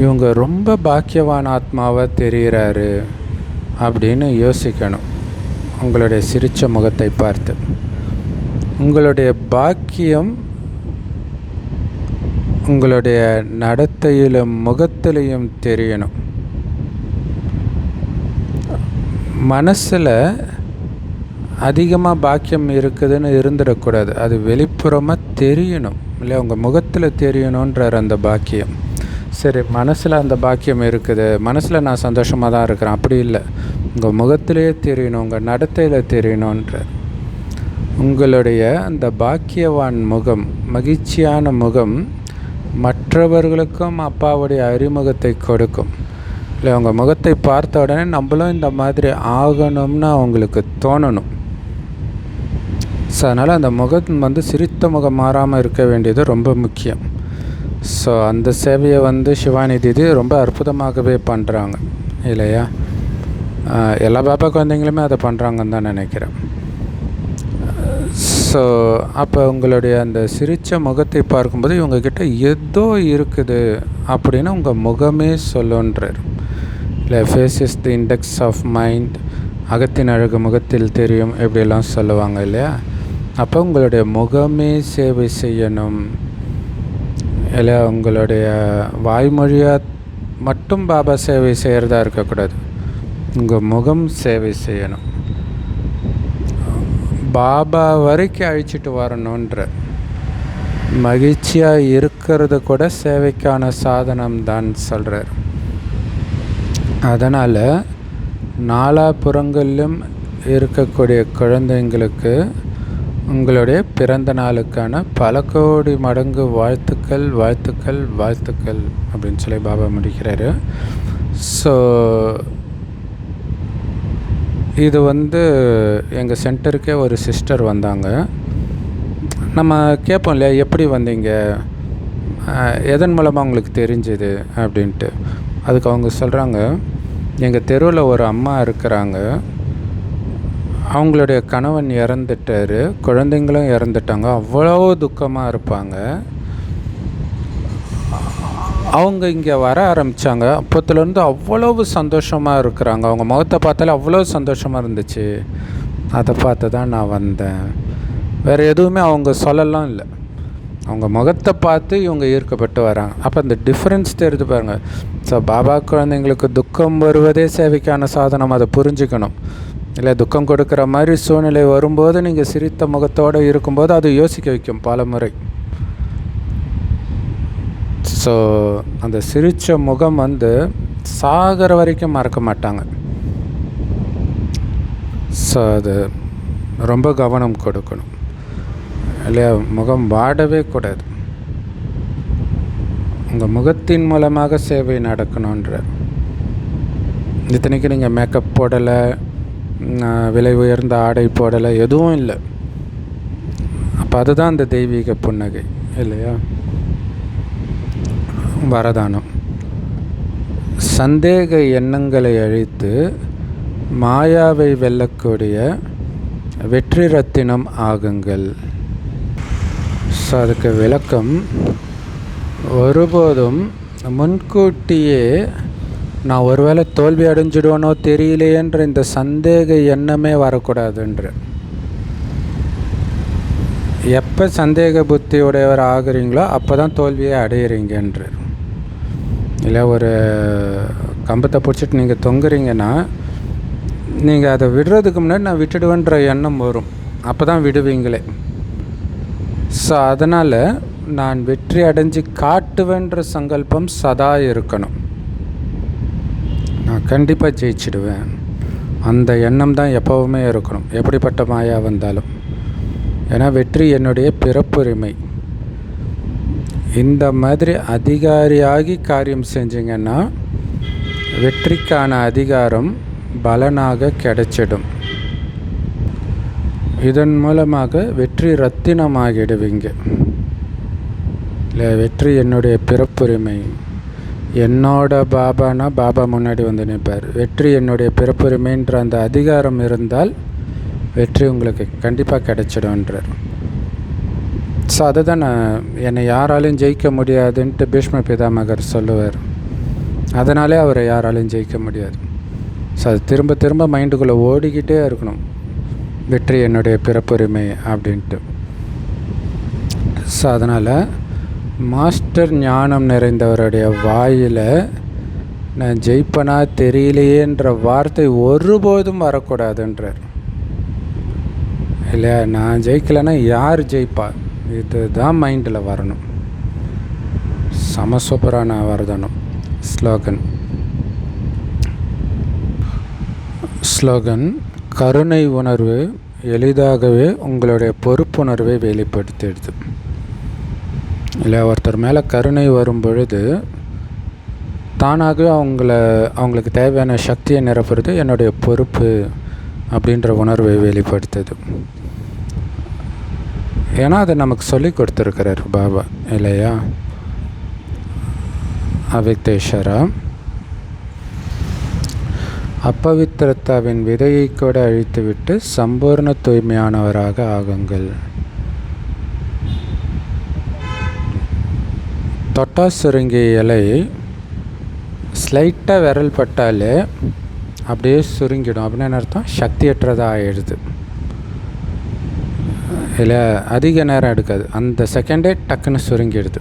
இவங்க ரொம்ப பாக்கியவான் ஆத்மாவாக தெரிகிறாரு அப்படின்னு யோசிக்கணும். உங்களுடைய சிரித்த முகத்தை பார்த்து உங்களுடைய பாக்கியம் உங்களுடைய நடத்தையிலும் முகத்திலையும் தெரியணும். மனசில் அதிகமாக பாக்கியம் இருக்குதுன்னு இருந்துடக்கூடாது, அது வெளிப்புறமாக தெரியணும் இல்லை, உங்கள் முகத்தில் தெரியணுன்றார் அந்த பாக்கியம். சரி, மனசில் அந்த பாக்கியம் இருக்குது, மனசில் நான் சந்தோஷமாக தான் இருக்கிறேன், அப்படி இல்லை, உங்கள் முகத்திலேயே தெரியணும், உங்கள் நடத்தையில் தெரியணுன்றார். உங்களுடைய அந்த பாக்கியவான் முகம், மகிழ்ச்சியான முகம் மற்றவர்களுக்கும் அப்பாவுடைய அறிமுகத்தை கொடுக்கும் இல்லை. உங்கள் முகத்தை பார்த்த உடனே நம்மளும் இந்த மாதிரி ஆகணும்னு அவங்களுக்கு தோணணும். ஸோ அதனால் அந்த முகம் வந்து சிரித்த முகம் மாறாமல் இருக்க வேண்டியது ரொம்ப முக்கியம். ஸோ அந்த சேவையை வந்து சிவானி தீதி ரொம்ப அற்புதமாகவே பண்ணுறாங்க இல்லையா. எல்லா பாப்பா குழந்தைங்களுமே அதை பண்ணுறாங்கன்னு தான் நினைக்கிறேன். ஸோ அப்போ உங்களுடைய அந்த சிரித்த முகத்தை பார்க்கும்போது இவங்கக்கிட்ட ஏதோ இருக்குது அப்படின்னு உங்கள் முகமே சொல்லுன்றார். இல்லை, face is the index of mind, அகத்தின் அழகு முகத்தில் தெரியும், இப்படியெல்லாம் சொல்லுவாங்க இல்லையா. அப்போ உங்களுடைய முகமே சேவை செய்யணும் இல்லை, உங்களுடைய வாய்மொழியாக மட்டும் பாபா சேவை செய்கிறதா இருக்கக்கூடாது, உங்கள் முகம் சேவை செய்யணும். பாபா வரைக்கும் அழிச்சிட்டு வரணுன்ற மகிழ்ச்சியாக இருக்கிறது கூட சேவைக்கான சாதனம் தான் சொல்கிறார். அதனால் நாலாபுறங்களிலும் இருக்கக்கூடிய குழந்தைங்களுக்கு உங்களுடைய பிறந்த நாளுக்கான பல கோடி மடங்கு வாழ்த்துக்கள் வாழ்த்துக்கள் வாழ்த்துக்கள் அப்படின்னு சொல்லி பாபா முடிக்கிறாரு. ஸோ இது எங்கள் சென்டருக்கே ஒரு சிஸ்டர் வந்தாங்க. நம்ம கேட்போம் இல்லையா, எப்படி வந்தீங்க, எதன் மூலமாக உங்களுக்கு தெரிஞ்சுது அப்படின்ட்டு. அதுக்கு அவங்க சொல்கிறாங்க, எங்கள் தெருவில் ஒரு அம்மா இருக்கிறாங்க, அவங்களுடைய கணவன் இறந்துட்டார், குழந்தைங்களும் இறந்துட்டாங்க, அவ்வளோ துக்கமாக இருப்பாங்க. அவங்க இங்கே வர ஆரம்பித்தாங்க, அப்போத்துலேருந்து அவ்வளவு சந்தோஷமாக இருக்கிறாங்க, அவங்க முகத்தை பார்த்தாலே அவ்வளோ சந்தோஷமாக இருந்துச்சு. அதை பார்த்து தான் நான் வந்தேன், வேறு எதுவுமே அவங்க சொல்லலாம் இல்லை, அவங்க முகத்தை பார்த்து இவங்க ஈர்க்கப்பட்டு வராங்க. அப்போ அந்த டிஃப்ரென்ஸ் தெரிஞ்சு பாருங்கள். ஸோ பாபா குழந்தைங்களுக்கு துக்கம் வருவதே சேவைக்கான சாதனம், அதை புரிஞ்சுக்கணும். இல்லை, துக்கம் கொடுக்குற மாதிரி சூழ்நிலை வரும்போது நீங்கள் சிரித்த முகத்தோடு இருக்கும்போது அது யோசிக்க வைக்கும் பல முறை. ஸோ அந்த சிரித்த முகம் சாகிற வரைக்கும் மறக்க மாட்டாங்க. ஸோ அது ரொம்ப கவனம் கொடுக்கணும் இல்லையா, முகம் வாடவே கூடாது, உங்கள் முகத்தின் மூலமாக சேவை நடக்கணுன்றார். இத்தனைக்கு நீங்கள் மேக்கப் போடலை, விலை உயர்ந்த ஆடை போடலை, எதுவும் இல்லை. அப்போ அதுதான் அந்த தெய்வீக புன்னகை இல்லையா. வரதானம். சந்தேக எண்ணங்களை அழித்து மாயாவை வெல்லக்கூடிய வெற்றி ரத்தினம் ஆகுங்கள். ஸோ அதுக்கு விளக்கம், ஒருபோதும் முன்கூட்டியே நான் ஒருவேளை தோல்வி அடைஞ்சிடுவேனோ தெரியலையேன்ற இந்த சந்தேக எண்ணமே வரக்கூடாதுன்ற. எப்போ சந்தேக புத்தியுடையவர் ஆகுறீங்களோ அப்போ தான் தோல்வியை அடையிறீங்கன்ற. இல்லை, ஒரு கம்பத்தை பிடிச்சிட்டு நீங்கள் தொங்குறீங்கன்னா நீங்கள் அதை விடுறதுக்கு முன்னாடி நான் விட்டுடுவேன்ற எண்ணம் வரும், அப்போ தான் விடுவீங்களே. ஸோ அதனால் நான் வெற்றி அடைஞ்சு காட்டுவேன்ற சங்கல்பம் சதா இருக்கணும். நான் கண்டிப்பாக ஜெயிச்சிடுவேன், அந்த எண்ணம் தான் எப்போவுமே இருக்கணும், எப்படிப்பட்ட மாயா வந்தாலும். ஏன்னா வெற்றி என்னுடைய பிறப்புரிமை. இந்த மாதிரி அதிகாரியாகி காரியம் செஞ்சிங்கன்னா வெற்றிக்கான அதிகாரம் பலனாக கிடைச்சிடும். இதன் மூலமாக வெற்றி ரத்தினமாகிடுவீங்க. இல்லை, வெற்றி என்னுடைய பிறப்புரிமை. என்னோட பாபானா பாபா முன்னாடி நிற்பார். வெற்றி என்னுடைய பிறப்புரிமைன்ற அந்த அதிகாரம் இருந்தால் வெற்றி உங்களுக்கு கண்டிப்பாக கிடைச்சிடும்ன்றார். ஸோ அதை தான் என்னை யாராலையும் ஜெயிக்க முடியாதுன்ட்டு பீஷ்ம பிதாமகர் சொல்லுவார். அதனாலே அவரை யாராலையும் ஜெயிக்க முடியாது. ஸோ அது திரும்ப திரும்ப மைண்டுக்குள்ளே ஓடிக்கிட்டே இருக்கணும், வெற்றி என்னுடைய பிறப்புரிமை அப்படின்ட்டு. ஸோ அதனால் மாஸ்டர் ஞானம் நிறைந்தவருடைய வாயில் நான் ஜெயிப்பனா தெரியலையேன்ற வார்த்தை ஒருபோதும் வரக்கூடாதுன்றார். இல்லை, நான் ஜெயிக்கலைன்னா யார் ஜெயிப்பா, இதுதான் மைண்டில் வரணும். சமசூப்பரான வரதானம். ஸ்லோகன் கருணை உணர்வு எளிதாகவே உங்களுடைய பொறுப்புணர்வை வெளிப்படுத்திடுது. இல்லை, ஒருத்தர் மேலே கருணை வரும் பொழுது தானாகவே அவங்களுக்கு தேவையான சக்தியை நிரப்புறது என்னுடைய பொறுப்பு அப்படின்ற உணர்வை வெளிப்படுத்துது. ஏன்னா அதை நமக்கு சொல்லி கொடுத்துருக்கிறார் பாபா இல்லையா. அவ்யக்தேஸ்வரா, அப்பவித்திரத்தாவின் விதையை கூட அழித்துவிட்டு சம்பூர்ண தூய்மையானவராக ஆகுங்கள். தொட்டாசுருங்கி இலை ஸ்லைட்டாக விரல் பட்டாலே அப்படியே சுருங்கிடும். அப்படின்னு அர்த்தம் சக்தியற்றதாக ஆகிடுது. இல்லை அதிக நேரம் எடுக்காது, அந்த செகண்டே டக்குன்னு சுருங்கிடுது.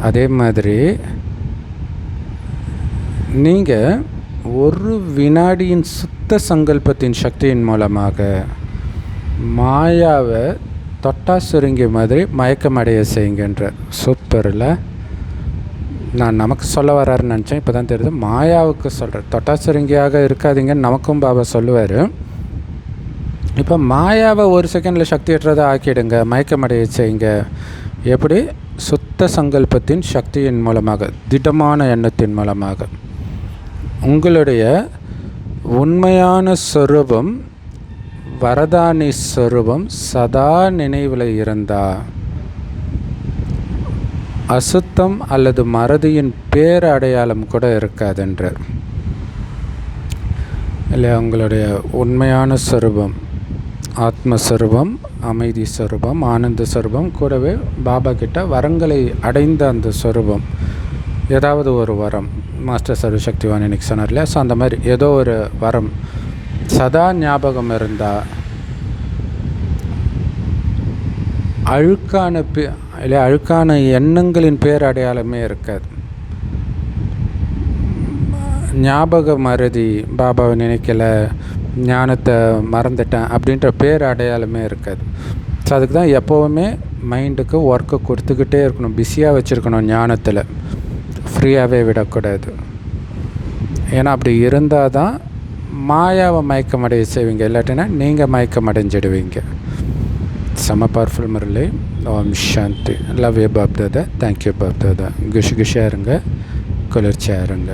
அதே மாதிரி நீங்கள் ஒரு வினாடியின் சுத்த சங்கல்பத்தின் சக்தியின் மூலமாக மாயாவை தொட்டாசுருங்கி மாதிரி மயக்கமடைய செய்யுங்கன்ற. சூப்பரில் நான் நமக்கு சொல்ல வர்றாருன்னு நினச்சேன், இப்போ தான் தெரியுது மாயாவுக்கு சொல்கிறேன். தொட்டாசுருங்கியாக இருக்காதீங்கன்னு நமக்கும் பாபா சொல்லுவார். இப்போ மாயாவை ஒரு செகண்டில் சக்தியற்றதை ஆக்கிடுங்க, மயக்கமடைய செய்யுங்க. எப்படி? சுத்த சங்கல்பத்தின் சக்தியின் மூலமாக, திடமான எண்ணத்தின் மூலமாக. உங்களுடைய உண்மையான ஸ்வரூபம், வரதானி ஸ்வரூபம் சதா நினைவில் இருந்தால் அசுத்தம் அல்லது மறதியின் பேர் அடையாளம் கூட இருக்காதுன்றார். இல்லை, உங்களுடைய உண்மையான ஸ்வரூபம், ஆத்மஸ்வரூபம், அமைதி ஸ்வரூபம், ஆனந்த ஸ்வரூபம், கூடவே பாபா கிட்ட வரங்களை அடைந்த அந்த ஸ்வரூபம், ஏதாவது ஒரு வரம், மாஸ்டர் சர்வசக்திவான் இன்னைக்கு சொன்னார் இல்லையா, ஸோ அந்த மாதிரி ஏதோ ஒரு வரம் சதா ஞாபகம் இருந்தால் அழுக்கான எண்ணங்களின் பேர் அடையாளமே இருக்காது. ஞாபக மறதி, பாபாவை நினைக்கல, ஞானத்தை மறந்துட்டேன் அப்படின்ற பேர் அடையாளமே இருக்காது. ஸோ அதுக்கு தான் எப்போவுமே மைண்டுக்கு ஒர்க்கை கொடுத்துக்கிட்டே இருக்கணும், பிஸியாக வச்சுருக்கணும், ஞானத்தில் ஃப்ரீயாகவே விடக்கூடாது. ஏன்னா அப்படி இருந்தால் தான் மாயாவை மயக்கமடைய செய்வீங்க, இல்லாட்டினா நீங்கள் மயக்கமடைஞ்சிடுவீங்க. செம powerful Murli. Om Shanti. Love you Bap Dada. Thank you Bap Dada. குஷியாக இருங்க, குளிர்ச்சியாக இருங்க.